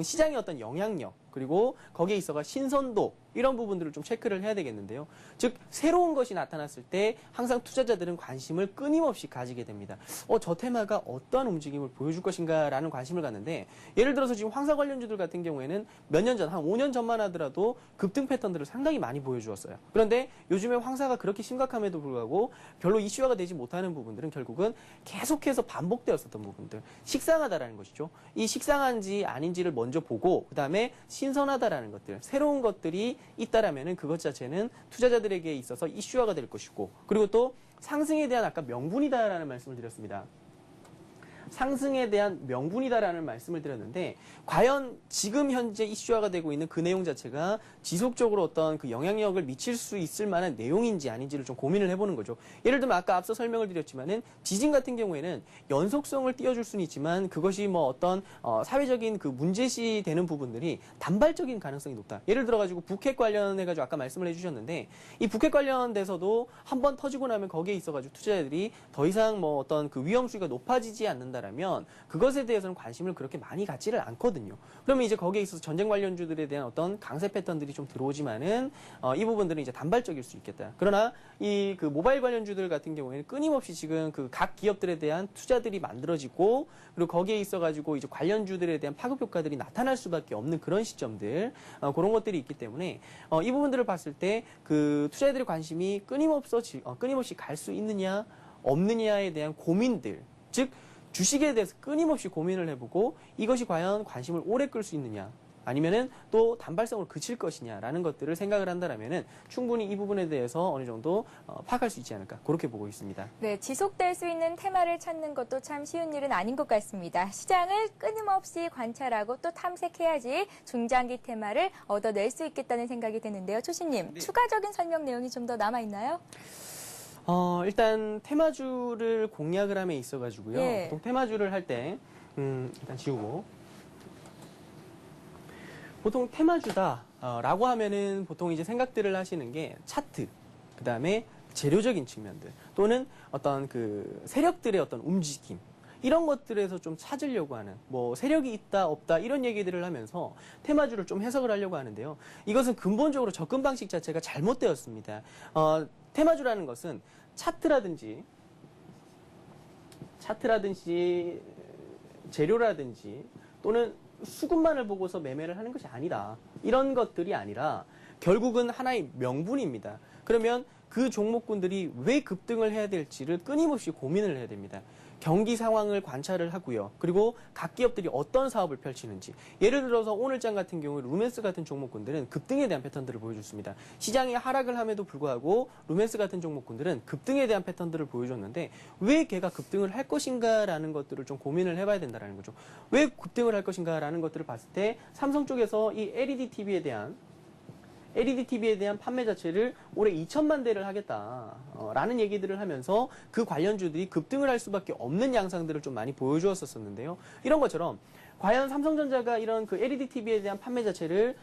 시장의 어떤 영향력, 그리고 거기에 있어가 신선도, 이런 부분들을 좀 체크를 해야 되겠는데요. 즉 새로운 것이 나타났을 때 항상 투자자들은 관심을 끊임없이 가지게 됩니다. 저 테마가 어떠한 움직임을 보여줄 것인가라는 관심을 갖는데, 예를 들어서 지금 황사 관련주들 같은 경우에는 몇 년 전, 한 5년 전만 하더라도 급등 패턴들을 상당히 많이 보여주었어요. 그런데 요즘에 황사가 그렇게 심각함에도 불구하고 별로 이슈화가 되지 못하는 부분들은 결국은 계속해서 반복되었었던 부분들, 식상하다라는 것이죠. 이 식상한지 아닌지를 먼저 보고 그 다음에 신선하다라는 것들, 새로운 것들이 있다라면은 그것 자체는 투자자들에게 있어서 이슈화가 될 것이고, 그리고 또 상승에 대한 아까 명분이다라는 말씀을 드렸습니다. 상승에 대한 명분이다라는 말씀을 드렸는데, 과연 지금 현재 이슈화가 되고 있는 그 내용 자체가 지속적으로 어떤 그 영향력을 미칠 수 있을 만한 내용인지 아닌지를 좀 고민을 해보는 거죠. 예를 들면 아까 앞서 설명을 드렸지만은 지진 같은 경우에는 연속성을 띄워줄 수는 있지만 그것이 뭐 어떤 사회적인 그 문제시 되는 부분들이 단발적인 가능성이 높다. 예를 들어가지고 북핵 관련해가지고 아까 말씀을 해주셨는데, 이 북핵 관련돼서도 한번 터지고 나면 거기에 있어가지고 투자자들이 더 이상 뭐 어떤 그 위험 수위가 높아지지 않는다라면 그것에 대해서는 관심을 그렇게 많이 갖지를 않거든요. 그러면 이제 거기에 있어서 전쟁 관련주들에 대한 어떤 강세 패턴들이 좀 들어오지만은 이 부분들은 이제 단발적일 수 있겠다. 그러나 이 그 모바일 관련주들 같은 경우에는 끊임없이 지금 그 각 기업들에 대한 투자들이 만들어지고, 그리고 거기에 있어가지고 이제 관련주들에 대한 파급 효과들이 나타날 수밖에 없는 그런 시점들, 그런 것들이 있기 때문에 이 부분들을 봤을 때 그 투자자들의 관심이 끊임없이 갈 수 있느냐 없느냐에 대한 고민들, 즉 주식에 대해서 끊임없이 고민을 해보고 이것이 과연 관심을 오래 끌 수 있느냐, 아니면은 또 단발성으로 그칠 것이냐라는 것들을 생각을 한다라면은 충분히 이 부분에 대해서 어느 정도 파악할 수 있지 않을까, 그렇게 보고 있습니다. 네, 지속될 수 있는 테마를 찾는 것도 참 쉬운 일은 아닌 것 같습니다. 시장을 끊임없이 관찰하고 또 탐색해야지 중장기 테마를 얻어낼 수 있겠다는 생각이 드는데요. 초신님, 네. 추가적인 설명 내용이 좀 더 남아있나요? 일단 테마주를 공략을 함에 있어가지고요. 예. 보통 테마주를 할 때, 일단 지우고. 보통 테마주다라고 하면은 보통 이제 생각들을 하시는 게 차트, 그 다음에 재료적인 측면들, 또는 어떤 그 세력들의 어떤 움직임, 이런 것들에서 좀 찾으려고 하는, 뭐 세력이 있다 없다 이런 얘기들을 하면서 테마주를 좀 해석을 하려고 하는데요. 이것은 근본적으로 접근 방식 자체가 잘못되었습니다. 테마주라는 것은 차트라든지 차트라든지 재료라든지 또는 수급만을 보고서 매매를 하는 것이 아니다. 이런 것들이 아니라 결국은 하나의 명분입니다. 그러면 그 종목군들이 왜 급등을 해야 될지를 끊임없이 고민을 해야 됩니다. 경기 상황을 관찰을 하고요. 그리고 각 기업들이 어떤 사업을 펼치는지. 예를 들어서 오늘장 같은 경우에 루멘스 같은 종목군들은 급등에 대한 패턴들을 보여줬습니다. 시장이 하락을 함에도 불구하고 루멘스 같은 종목군들은 급등에 대한 패턴들을 보여줬는데 왜 걔가 급등을 할 것인가라는 것들을 좀 고민을 해봐야 된다는 거죠. 왜 급등을 할 것인가라는 것들을 봤을 때 삼성 쪽에서 이 LED TV에 대한 판매 자체를 올해 2천만 대를 하겠다라는 얘기들을 하면서 그 관련주들이 급등을 할 수밖에 없는 양상들을 좀 많이 보여주었었는데요. 이런 것처럼 과연 삼성전자가 이런 그 LED TV에 대한 판매 자체를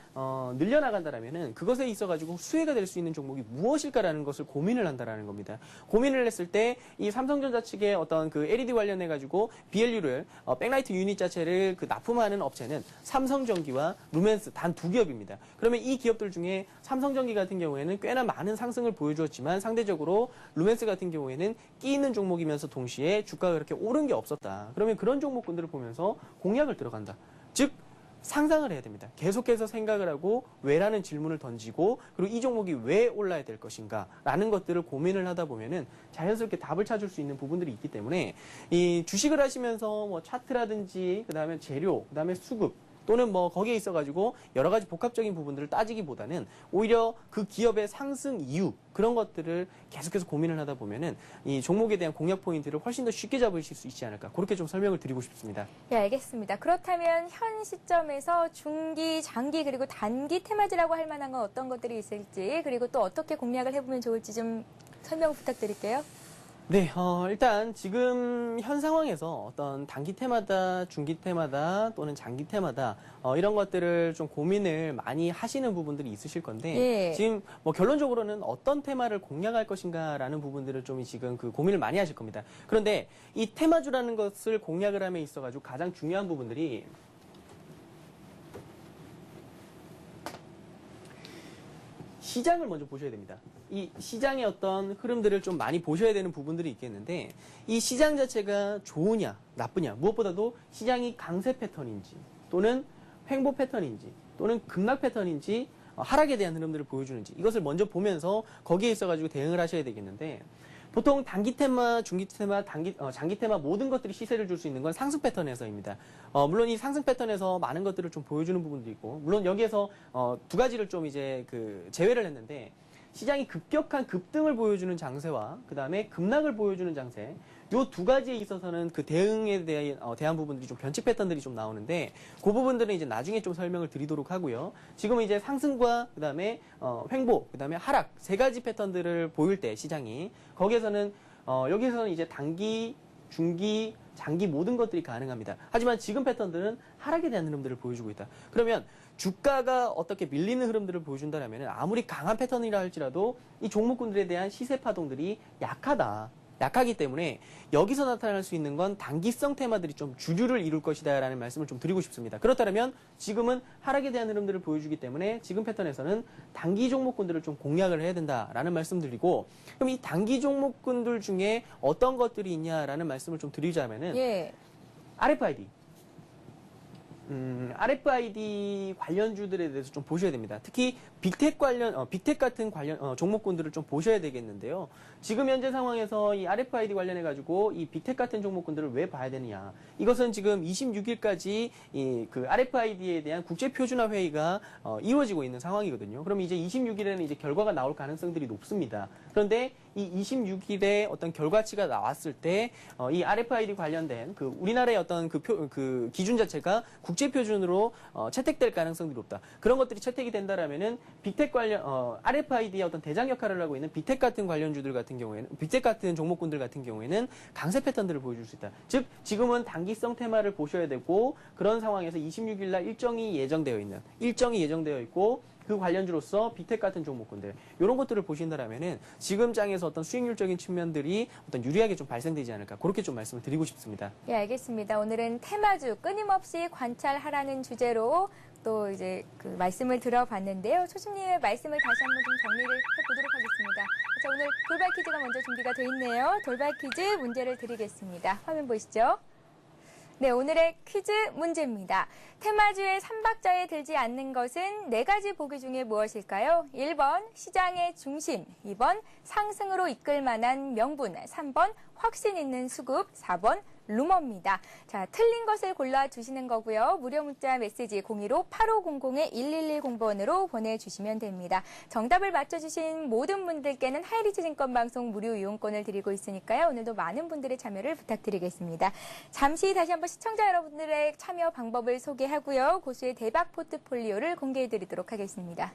늘려나간다라면은 그것에 있어가지고 수혜가 될 수 있는 종목이 무엇일까라는 것을 고민을 한다라는 겁니다. 고민을 했을 때 이 삼성전자 측의 어떤 그 LED 관련해가지고 BLU를 백라이트 유닛 자체를 그 납품하는 업체는 삼성전기와 루멘스 단 두 기업입니다. 그러면 이 기업들 중에 삼성전기 같은 경우에는 꽤나 많은 상승을 보여주었지만 상대적으로 루멘스 같은 경우에는 끼 있는 종목이면서 동시에 주가가 그렇게 오른 게 없었다. 그러면 그런 종목군들을 보면서 공략을 들어간다. 즉 상상을 해야 됩니다. 계속해서 생각을 하고 왜라는 질문을 던지고 그리고 이 종목이 왜 올라야 될 것인가 라는 것들을 고민을 하다 보면은 자연스럽게 답을 찾을 수 있는 부분들이 있기 때문에 이 주식을 하시면서 뭐 차트라든지 그다음에 재료, 그다음에 수급 또는 뭐 거기에 있어가지고 여러 가지 복합적인 부분들을 따지기보다는 오히려 그 기업의 상승 이유 그런 것들을 계속해서 고민을 하다 보면은 이 종목에 대한 공략 포인트를 훨씬 더 쉽게 잡으실 수 있지 않을까 그렇게 좀 설명을 드리고 싶습니다. 네, 알겠습니다. 그렇다면 현 시점에서 중기, 장기 그리고 단기 테마주라고 할 만한 건 어떤 것들이 있을지 그리고 또 어떻게 공략을 해보면 좋을지 좀 설명 부탁드릴게요. 네, 일단 지금 현 상황에서 어떤 단기 테마다, 중기 테마다 또는 장기 테마다 이런 것들을 좀 고민을 많이 하시는 부분들이 있으실 건데 예. 지금 뭐 결론적으로는 어떤 테마를 공략할 것인가라는 부분들을 좀 지금 그 고민을 많이 하실 겁니다. 그런데 이 테마주라는 것을 공략을 함에 있어가지고 가장 중요한 부분들이 시장을 먼저 보셔야 됩니다. 이 시장의 어떤 흐름들을 좀 많이 보셔야 되는 부분들이 있겠는데 이 시장 자체가 좋으냐 나쁘냐 무엇보다도 시장이 강세 패턴인지 또는 횡보 패턴인지 또는 급락 패턴인지 하락에 대한 흐름들을 보여주는지 이것을 먼저 보면서 거기에 있어가지고 대응을 하셔야 되겠는데 보통 단기 테마, 중기 테마, 장기 테마 모든 것들이 시세를 줄 수 있는 건 상승 패턴에서입니다. 물론 이 상승 패턴에서 많은 것들을 좀 보여주는 부분도 있고, 물론 여기에서 두 가지를 좀 이제 그 제외를 했는데, 시장이 급격한 급등을 보여주는 장세와 그 다음에 급락을 보여주는 장세, 요 두 가지에 있어서는 그 대응에 대한 부분들이 좀 변칙 패턴들이 좀 나오는데 그 부분들은 이제 나중에 좀 설명을 드리도록 하고요. 지금은 이제 상승과 그 다음에 횡보, 그 다음에 하락 세 가지 패턴들을 보일 때 시장이 거기에서는 여기서는 이제 단기, 중기, 장기 모든 것들이 가능합니다. 하지만 지금 패턴들은 하락에 대한 흐름들을 보여주고 있다. 그러면 주가가 어떻게 밀리는 흐름들을 보여준다면 아무리 강한 패턴이라 할지라도 이 종목군들에 대한 시세 파동들이 약하기 때문에 여기서 나타날 수 있는 건 단기성 테마들이 좀 주류를 이룰 것이다 라는 말씀을 좀 드리고 싶습니다. 그렇다면 지금은 하락에 대한 흐름들을 보여주기 때문에 지금 패턴에서는 단기 종목군들을 좀 공략을 해야 된다라는 말씀 드리고 그럼 이 단기 종목군들 중에 어떤 것들이 있냐라는 말씀을 좀 드리자면은 예. RFID 관련주들에 대해서 좀 보셔야 됩니다. 특히 빅텍 같은 관련 종목군들을 좀 보셔야 되겠는데요. 지금 현재 상황에서 이 RFID 관련해가지고 이 빅텍 같은 종목군들을 왜 봐야 되느냐. 이것은 지금 26일까지 그 RFID에 대한 국제표준화 회의가 이루어지고 있는 상황이거든요. 그럼 이제 26일에는 이제 결과가 나올 가능성들이 높습니다. 그런데 이 26일에 어떤 결과치가 나왔을 때 이 RFID 관련된 그 우리나라의 어떤 그 기준 자체가 국제 표준으로 채택될 가능성들이 높다. 그런 것들이 채택이 된다라면은 빅텍 관련 RFID의 어떤 대장 역할을 하고 있는 빅텍 같은 관련주들 같은 경우에는 빅텍 같은 종목군들 같은 경우에는 강세 패턴들을 보여줄 수 있다. 즉 지금은 단기성 테마를 보셔야 되고 그런 상황에서 26일 날 일정이 예정되어 있고 그 관련주로서 빅텍 같은 종목군들 이런 것들을 보신다라면은 지금 장에서 어떤 수익률적인 측면들이 어떤 유리하게 좀 발생되지 않을까 그렇게 좀 말씀을 드리고 싶습니다. 예, 알겠습니다. 오늘은 테마주 끊임없이 관찰하라는 주제로 또 이제 그 말씀을 들어봤는데요. 초심님의 말씀을 다시 한번 좀 정리를 해보도록 하겠습니다. 자, 오늘 돌발 퀴즈가 먼저 준비가 돼 있네요. 돌발 퀴즈 문제를 드리겠습니다. 화면 보시죠. 네, 오늘의 퀴즈 문제입니다. 테마주의 3박자에 들지 않는 것은 4가지 보기 중에 무엇일까요? 1번 시장의 중심, 2번 상승으로 이끌 만한 명분, 3번 확신 있는 수급, 4번 루머입니다. 자, 틀린 것을 골라주시는 거고요. 무료 문자 메시지 015-8500-1110번으로 보내주시면 됩니다. 정답을 맞춰주신 모든 분들께는 하이리치 증권방송 무료 이용권을 드리고 있으니까요. 오늘도 많은 분들의 참여를 부탁드리겠습니다. 잠시 다시 한번 시청자 여러분들의 참여 방법을 소개하고요. 고수의 대박 포트폴리오를 공개해드리도록 하겠습니다.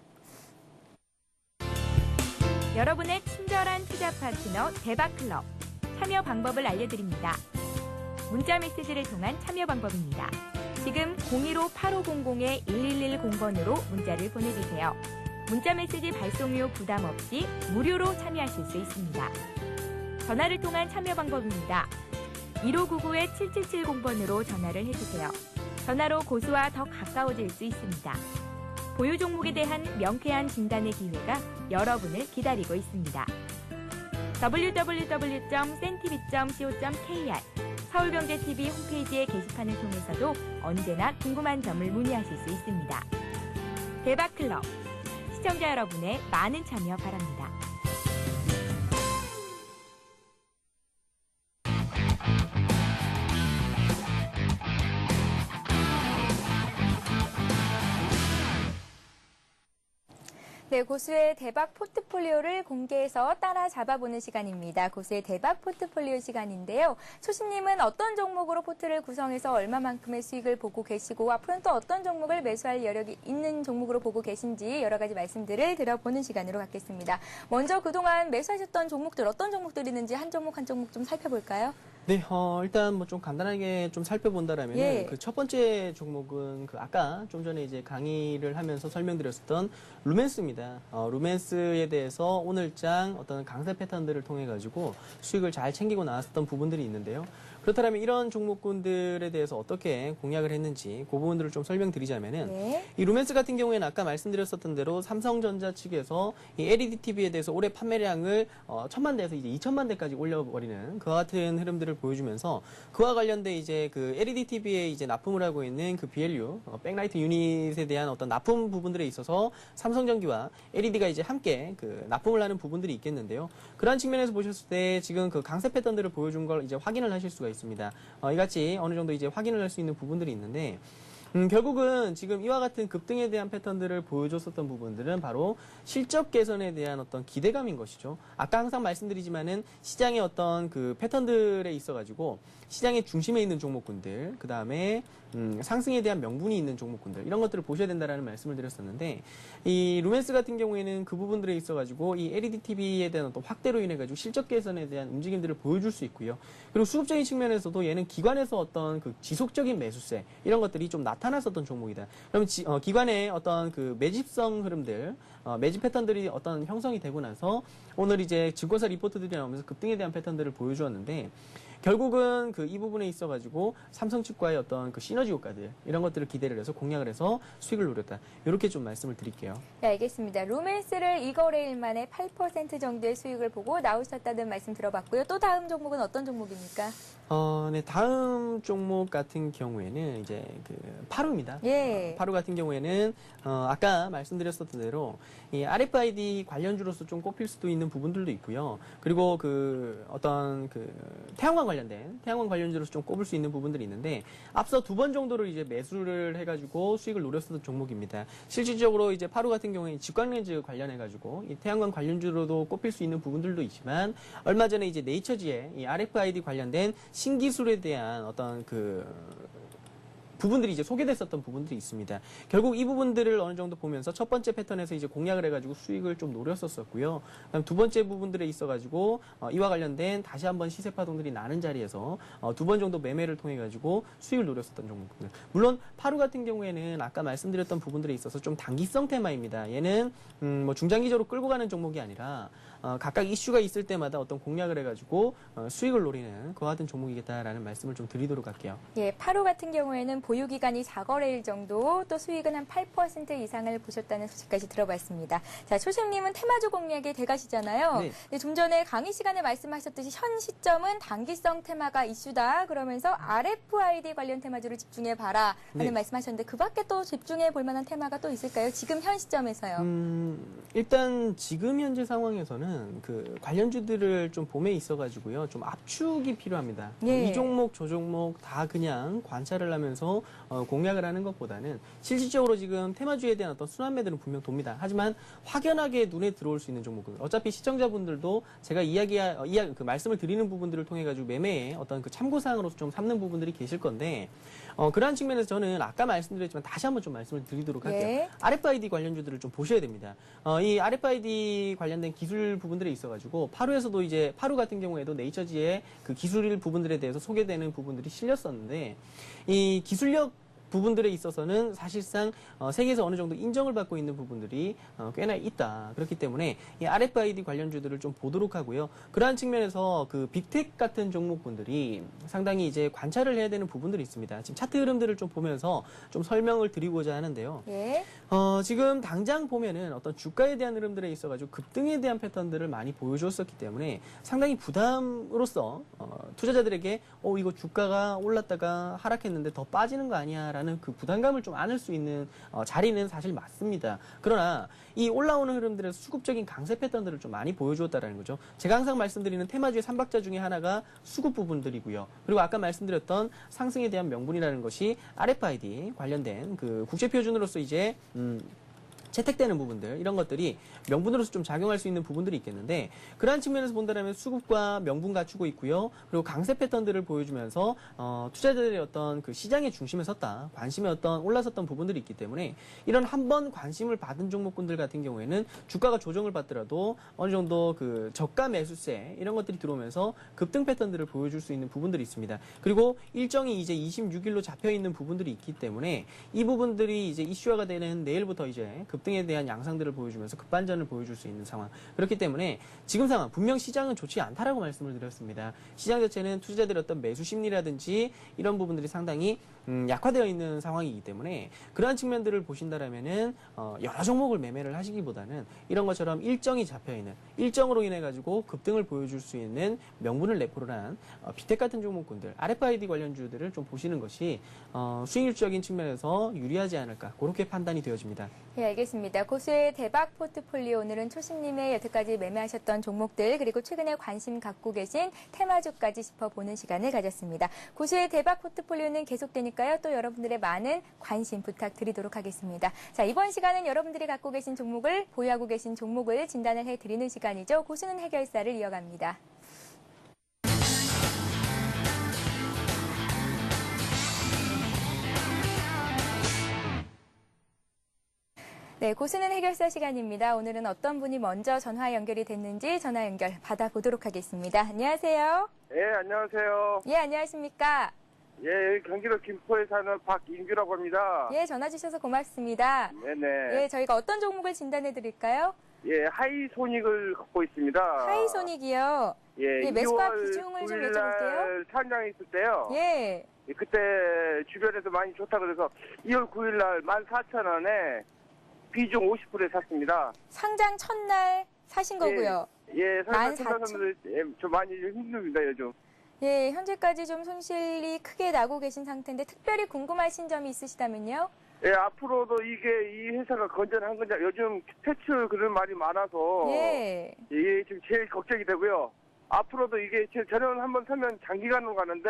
여러분의 친절한 투자 파트너 대박클럽. 참여 방법을 알려드립니다. 문자 메시지를 통한 참여 방법입니다. 지금 015-8500-1110번으로 문자를 보내주세요. 문자 메시지 발송료 부담 없이 무료로 참여하실 수 있습니다. 전화를 통한 참여 방법입니다. 1599-7770번으로 전화를 해주세요. 전화로 고수와 더 가까워질 수 있습니다. 보유 종목에 대한 명쾌한 진단의 기회가 여러분을 기다리고 있습니다. www.cntv.co.kr 서울경제TV 홈페이지의 게시판을 통해서도 언제나 궁금한 점을 문의하실 수 있습니다. 대박클럽, 시청자 여러분의 많은 참여 바랍니다. 네, 고수의 대박 포트폴리오를 공개해서 따라잡아보는 시간입니다. 고수의 대박 포트폴리오 시간인데요. 초심님은 어떤 종목으로 포트를 구성해서 얼마만큼의 수익을 보고 계시고 앞으로는 또 어떤 종목을 매수할 여력이 있는 종목으로 보고 계신지 여러 가지 말씀들을 들어보는 시간으로 갖겠습니다. 먼저 그동안 매수하셨던 종목들 어떤 종목들이 있는지 한 종목 한 종목 좀 살펴볼까요? 네, 일단 뭐 좀 간단하게 좀 살펴본다라면 예. 그 첫 번째 종목은 그 아까 좀 전에 이제 강의를 하면서 설명드렸었던 루멘스입니다. 루멘스에 대해서 오늘장 어떤 강세 패턴들을 통해 가지고 수익을 잘 챙기고 나왔었던 부분들이 있는데요. 그렇다면 이런 종목군들에 대해서 어떻게 공략을 했는지 그 부분들을 좀 설명드리자면은 네. 이 루멘스 같은 경우에는 아까 말씀드렸었던 대로 삼성전자 측에서 이 LED TV에 대해서 올해 판매량을 1,000만 대에서 이제 2,000만 대까지 올려버리는 그와 같은 흐름들을 보여주면서 그와 관련된 이제 그 LED TV에 이제 납품을 하고 있는 그 BLU 백라이트 유닛에 대한 어떤 납품 부분들에 있어서 삼성전기와 LED가 이제 함께 그 납품을 하는 부분들이 있겠는데요. 그러한 측면에서 보셨을 때 지금 그 강세 패턴들을 보여준 걸 이제 확인을 하실 수가 있습니다. 이같이 어느 정도 이제 확인을 할 수 있는 부분들이 있는데 결국은 지금 이와 같은 급등에 대한 패턴들을 보여줬었던 부분들은 바로 실적 개선에 대한 어떤 기대감인 것이죠. 아까 항상 말씀드리지만은 시장의 어떤 그 패턴들에 있어가지고 시장의 중심에 있는 종목군들, 그 다음에 상승에 대한 명분이 있는 종목군들 이런 것들을 보셔야 된다라는 말씀을 드렸었는데 이 루멘스 같은 경우에는 그 부분들에 있어가지고 이 LED TV에 대한 어떤 확대로 인해 가지고 실적 개선에 대한 움직임들을 보여줄 수 있고요. 그리고 수급적인 측면에서도 얘는 기관에서 어떤 그 지속적인 매수세 이런 것들이 좀 나타났었던 종목이다. 그러면 기관의 어떤 그 매집성 흐름들, 매집 패턴들이 어떤 형성이 되고 나서 오늘 이제 증권사 리포트들이 나오면서 급등에 대한 패턴들을 보여주었는데 결국은 그 이 부분에 있어가지고 삼성 측과의 어떤 그 시너지 효과들 이런 것들을 기대를 해서 공략을 해서 수익을 노렸다. 이렇게 좀 말씀을 드릴게요. 네, 알겠습니다. 루멘스를 이 거래일 만에 8% 정도의 수익을 보고 나오셨다는 말씀 들어봤고요. 또 다음 종목은 어떤 종목입니까? 네, 다음 종목 같은 경우에는 이제 그 파루입니다. 예. 파루 같은 경우에는 아까 말씀드렸었던 대로 이 RFID 관련주로서 좀 꼽힐 수도 있는 부분들도 있고요. 그리고 그 어떤 그 태양광 관련주로서 좀 꼽을 수 있는 부분들이 있는데 앞서 2번 정도를 이제 매수를 해가지고 수익을 노렸었던 종목입니다. 실질적으로 이제 파루 같은 경우에 직광렌즈 관련해가지고 이 태양광 관련주로도 꼽힐 수 있는 부분들도 있지만 얼마 전에 이제 네이처지에 이 RFID 관련된 신기술에 대한 어떤 그 부분들이 이제 소개됐었던 부분들이 있습니다. 결국 이 부분들을 어느 정도 보면서 첫 번째 패턴에서 이제 공략을 해가지고 수익을 좀 노렸었고요. 그다음 두 번째 부분들에 있어가지고 이와 관련된 다시 한번 시세 파동들이 나는 자리에서 2번 정도 매매를 통해 가지고 수익을 노렸었던 종목들. 물론 파루 같은 경우에는 아까 말씀드렸던 부분들에 있어서 좀 단기성 테마입니다. 얘는 뭐 중장기적으로 끌고 가는 종목이 아니라 각각 이슈가 있을 때마다 어떤 공략을 해가지고 수익을 노리는 그와 같은 종목이겠다라는 말씀을 좀 드리도록 할게요. 예, 8호 같은 경우에는 보유기간이 4거래일 정도, 또 수익은 한 8% 이상을 보셨다는 소식까지 들어봤습니다. 자, 초심님은 테마주 공략의 대가시잖아요. 네. 네, 좀 전에 강의 시간에 말씀하셨듯이 현 시점은 단기성 테마가 이슈다. 그러면서 RFID 관련 테마주를 집중해봐라 하는 네. 말씀하셨는데 그 밖에 또 집중해 볼 만한 테마가 또 있을까요? 지금 현 시점에서요. 일단 지금 현재 상황에서는 그 관련주들을 좀 봄에 있어가지고요. 좀 압축이 필요합니다. 예. 이 종목, 저 종목 다 그냥 관찰을 하면서 공략을 하는 것보다는 실질적으로 지금 테마주에 대한 어떤 순환매들은 분명 돕니다. 하지만 확연하게 눈에 들어올 수 있는 종목은 어차피 시청자분들도 제가 그 말씀을 드리는 부분들을 통해 가지고 매매에 어떤 그 참고사항으로서 좀 삼는 부분들이 계실 건데 그러한 측면에서 저는 아까 말씀드렸지만 다시 한번 좀 말씀을 드리도록 할게요. 예. RFID 관련주들을 좀 보셔야 됩니다. 이 RFID 관련된 기술 부분들에 있어가지고 8호에서도 이제 8호 같은 경우에도 네이처지의 그 기술 부분들에 대해서 소개되는 부분들이 실렸었는데 이 기술력 부분들에 있어서는 사실상 세계에서 어느 정도 인정을 받고 있는 부분들이 꽤나 있다. 그렇기 때문에 이 RFID 관련주들을 좀 보도록 하고요. 그러한 측면에서 그 빅텍 같은 종목분들이 상당히 이제 관찰을 해야 되는 부분들이 있습니다. 지금 차트 흐름들을 좀 보면서 좀 설명을 드리고자 하는데요. 예. 지금 당장 보면은 어떤 주가에 대한 흐름들에 있어가지고 급등에 대한 패턴들을 많이 보여줬었기 때문에 상당히 부담으로서 투자자들에게 이거 주가가 올랐다가 하락했는데 더 빠지는 거 아니야라는 그 부담감을 좀 안을 수 있는 자리는 사실 맞습니다. 그러나 이 올라오는 흐름들에서 수급적인 강세 패턴들을 좀 많이 보여주었다라는 거죠. 제가 항상 말씀드리는 테마주의 3박자 중에 하나가 수급 부분들이고요. 그리고 아까 말씀드렸던 상승에 대한 명분이라는 것이 RFID 관련된 그 국제 표준으로서 이제 채택되는 부분들 이런 것들이 명분으로서 좀 작용할 수 있는 부분들이 있겠는데 그러한 측면에서 본다면 수급과 명분 갖추고 있고요. 그리고 강세 패턴들을 보여주면서 투자자들의 어떤 그 시장의 중심에 섰다. 관심에 어떤 올라섰던 부분들이 있기 때문에 이런 한번 관심을 받은 종목군들 같은 경우에는 주가가 조정을 받더라도 어느 정도 그 저가 매수세 이런 것들이 들어오면서 급등 패턴들을 보여줄 수 있는 부분들이 있습니다. 그리고 일정이 이제 26일로 잡혀 있는 부분들이 있기 때문에 이 부분들이 이제 이슈화가 되는 내일부터 이제 급등에 대한 양상들을 보여주면서 급반전을 보여줄 수 있는 상황. 그렇기 때문에 지금 상황 분명 시장은 좋지 않다라고 말씀을 드렸습니다. 시장 자체는 투자자들의 어떤 매수 심리라든지 이런 부분들이 상당히 약화되어 있는 상황이기 때문에 그러한 측면들을 보신다라면은 여러 종목을 매매를 하시기보다는 이런 것처럼 일정이 잡혀 있는 일정으로 인해 가지고 급등을 보여줄 수 있는 명분을 내포를 한 빅텍 같은 종목군들, RFID 관련주들을 좀 보시는 것이 수익률적인 측면에서 유리하지 않을까 그렇게 판단이 되어집니다. 네, 알겠습니다. 고수의 대박 포트폴리오 오늘은 초심님의 여태까지 매매하셨던 종목들 그리고 최근에 관심 갖고 계신 테마주까지 짚어보는 시간을 가졌습니다. 고수의 대박 포트폴리오는 계속되니까요. 또 여러분들의 많은 관심 부탁드리도록 하겠습니다. 자, 이번 시간은 여러분들이 갖고 계신 종목을 보유하고 계신 종목을 진단을 해드리는 시간이죠. 고수는 해결사를 이어갑니다. 네, 고수는 해결사 시간입니다. 오늘은 어떤 분이 먼저 전화 연결이 됐는지 전화 연결 받아보도록 하겠습니다. 안녕하세요. 예, 안녕하세요. 예, 안녕하십니까. 예, 경기도 김포에 사는 박인규라고 합니다. 예, 전화 주셔서 고맙습니다. 네네. 예, 저희가 어떤 종목을 진단해 드릴까요? 예, 하이소닉을 갖고 있습니다. 하이소닉이요. 예, 예, 매수가 2월 비중을 좀 9일 여쭤볼게요. 날 산장에 있을 때요. 예, 예, 그때 주변에서 많이 좋다 그래서 2월 9일 날 14,000원에 비중 50%에 샀습니다. 상장 첫날 사신 거고요. 예, 14,000? 사는데 좀 많이 힘듭니다, 요즘. 예, 현재까지 좀 손실이 크게 나고 계신 상태인데 특별히 궁금하신 점이 있으시다면요? 예, 앞으로도 이 회사가 건전한 건지 요즘 퇴출 그런 말이 많아서 예. 이게 지금 제일 걱정이 되고요. 앞으로도 이게 저는 한번 사면 장기간으로 가는데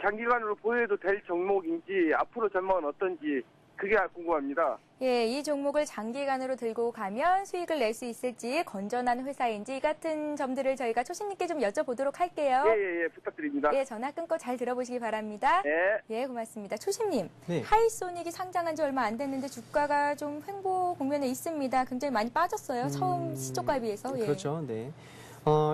장기간으로 보유해도 될 종목인지 앞으로 전망은 어떤지 그게 궁금합니다. 예, 이 종목을 장기간으로 들고 가면 수익을 낼 수 있을지 건전한 회사인지 이 같은 점들을 저희가 초심님께 좀 여쭤보도록 할게요. 예, 부탁드립니다. 예, 전화 끊고 잘 들어보시기 바랍니다. 예. 예, 고맙습니다. 초심님, 네. 하이소닉이 상장한 지 얼마 안 됐는데 주가가 좀 횡보 국면에 있습니다. 굉장히 많이 빠졌어요. 처음 시초가에 비해서. 예. 그렇죠. 네.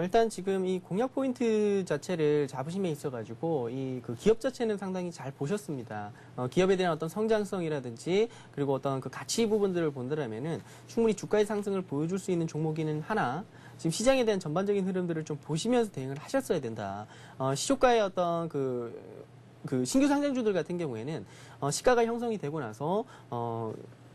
일단 지금 이 공략 포인트 자체를 잡으심에 있어가지고 그 기업 자체는 상당히 잘 보셨습니다. 기업에 대한 어떤 성장성이라든지 그리고 어떤 그 가치 부분들을 본다면은 충분히 주가의 상승을 보여줄 수 있는 종목이는 하나 지금 시장에 대한 전반적인 흐름들을 좀 보시면서 대응을 하셨어야 된다. 시초가의 어떤 그 신규 상장주들 같은 경우에는 시가가 형성이 되고 나서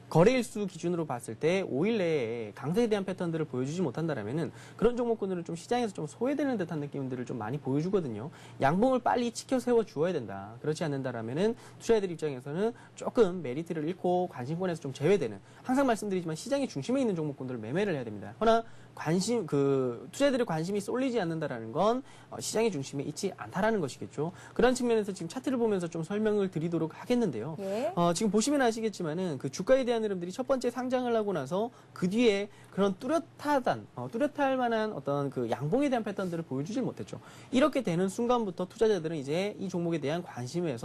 거래일수 기준으로 봤을 때 5일 내에 강세에 대한 패턴들을 보여주지 못한다라면은 그런 종목군들은 좀 시장에서 좀 소외되는 듯한 느낌들을 좀 많이 보여주거든요. 양봉을 빨리 치켜 세워 주어야 된다. 그렇지 않는다라면은 투자자들 입장에서는 조금 메리트를 잃고 관심권에서 좀 제외되는, 항상 말씀드리지만 시장의 중심에 있는 종목군들을 매매를 해야 됩니다. 허나 투자자들의 관심이 쏠리지 않는다라는 건 시장의 중심에 있지 않다라는 것이겠죠. 그런 측면에서 지금 차트를 보면서 좀 설명을 드리도록 하겠는데요. 예. 지금 보시면 아시겠지만은 그 주가에 대한 흐름들이 첫 번째 상장을 하고 나서 그 뒤에 그런 뚜렷할 만한 어떤 그 양봉에 대한 패턴들을 보여주질 못했죠. 이렇게 되는 순간부터 투자자들은 이제 이 종목에 대한 관심을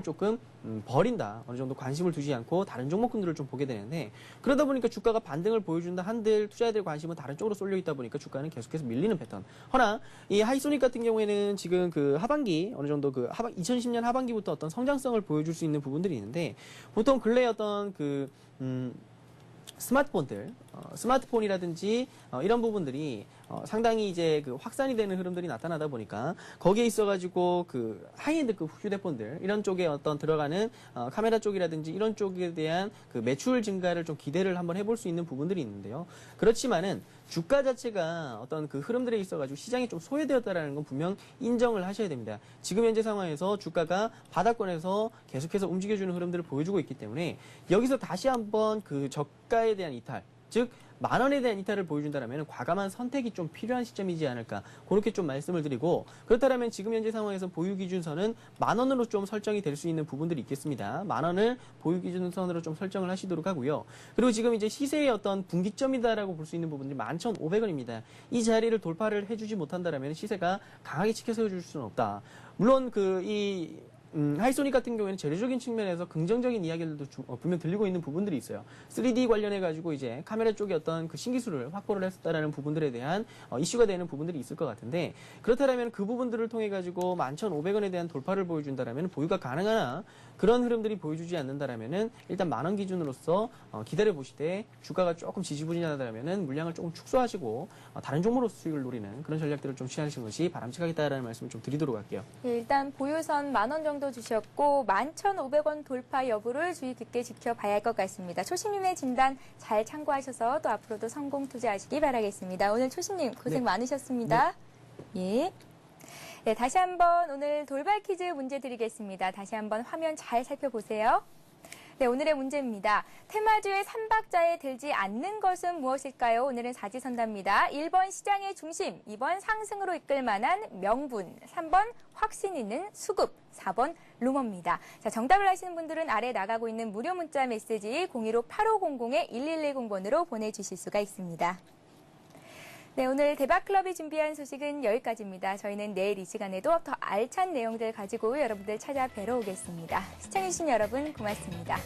조금 버린다. 어느 정도 관심을 두지 않고 다른 종목군들을 좀 보게 되는데, 그러다 보니까 주가가 반등을 보여준다 한들 투자자들의 관심은 다른 쪽으로 쏠려 있다 보니까 주가는 계속해서 밀리는 패턴. 허나 이 하이소닉 같은 경우에는 지금 그 하반기 어느 정도 2010년 하반기부터 어떤 성장성을 보여줄 수 있는 부분들이 있는데, 보통 근래 어떤 스마트폰이라든지 이런 부분들이 상당히 이제 그 확산이 되는 흐름들이 나타나다 보니까 거기에 있어가지고 그 하이엔드급 휴대폰들 이런 쪽에 어떤 들어가는 카메라 쪽이라든지 이런 쪽에 대한 그 매출 증가를 좀 기대를 한번 해볼 수 있는 부분들이 있는데요. 그렇지만은 주가 자체가 어떤 그 흐름들에 있어가지고 시장이 좀 소외되었다라는 건 분명 인정을 하셔야 됩니다. 지금 현재 상황에서 주가가 바닥권에서 계속해서 움직여주는 흐름들을 보여주고 있기 때문에 여기서 다시 한번 그 저가에 대한 이탈, 즉 10,000원에 대한 이탈을 보여준다면 과감한 선택이 좀 필요한 시점이지 않을까, 그렇게 좀 말씀을 드리고, 그렇다면 지금 현재 상황에서 보유 기준선은 10,000원으로 좀 설정이 될 수 있는 부분들이 있겠습니다. 10,000원을 보유 기준선으로 좀 설정을 하시도록 하고요. 그리고 지금 이제 시세의 어떤 분기점이다라고 볼 수 있는 부분들이 11,500원입니다. 이 자리를 돌파를 해주지 못한다면 시세가 강하게 치켜 세워줄 수는 없다. 물론 하이소닉 같은 경우에는 재료적인 측면에서 긍정적인 이야기들도 분명 들리고 있는 부분들이 있어요. 3D 관련해가지고 이제 카메라 쪽에 어떤 그 신기술을 확보를 했었다라는 부분들에 대한 이슈가 되는 부분들이 있을 것 같은데, 그렇다면 그 부분들을 통해가지고 11,500원에 대한 돌파를 보여준다라면 보유가 가능하나 그런 흐름들이 보여주지 않는다라면은 일단 10,000원 기준으로서 기다려보시되 주가가 조금 지지부진하다라면은 물량을 조금 축소하시고 다른 종목으로서 수익을 노리는 그런 전략들을 좀 취하시는 것이 바람직하겠다라는 말씀을 좀 드리도록 할게요. 예, 일단 보유선 10,000원 정도 주셨고 11,500원 돌파 여부를 주의 깊게 지켜봐야 할 것 같습니다. 초심님의 진단 잘 참고하셔서 또 앞으로도 성공 투자하시기 바라겠습니다. 오늘 초심님 고생 많으셨습니다. 예. 네, 다시 한번 오늘 돌발 퀴즈 문제 드리겠습니다. 다시 한번 화면 잘 살펴보세요. 네, 오늘의 문제입니다. 테마주의 3박자에 들지 않는 것은 무엇일까요? 오늘은 사지선답니다. 1번 시장의 중심, 2번 상승으로 이끌 만한 명분, 3번 확신 있는 수급, 4번 루머입니다. 자, 정답을 아시는 분들은 아래 나가고 있는 무료 문자 메시지 015-8500-1110번으로 보내주실 수가 있습니다. 네, 오늘 대박클럽이 준비한 소식은 여기까지입니다. 저희는 내일 이 시간에도 더 알찬 내용들 가지고 여러분들 찾아뵈러 오겠습니다. 시청해주신 여러분 고맙습니다.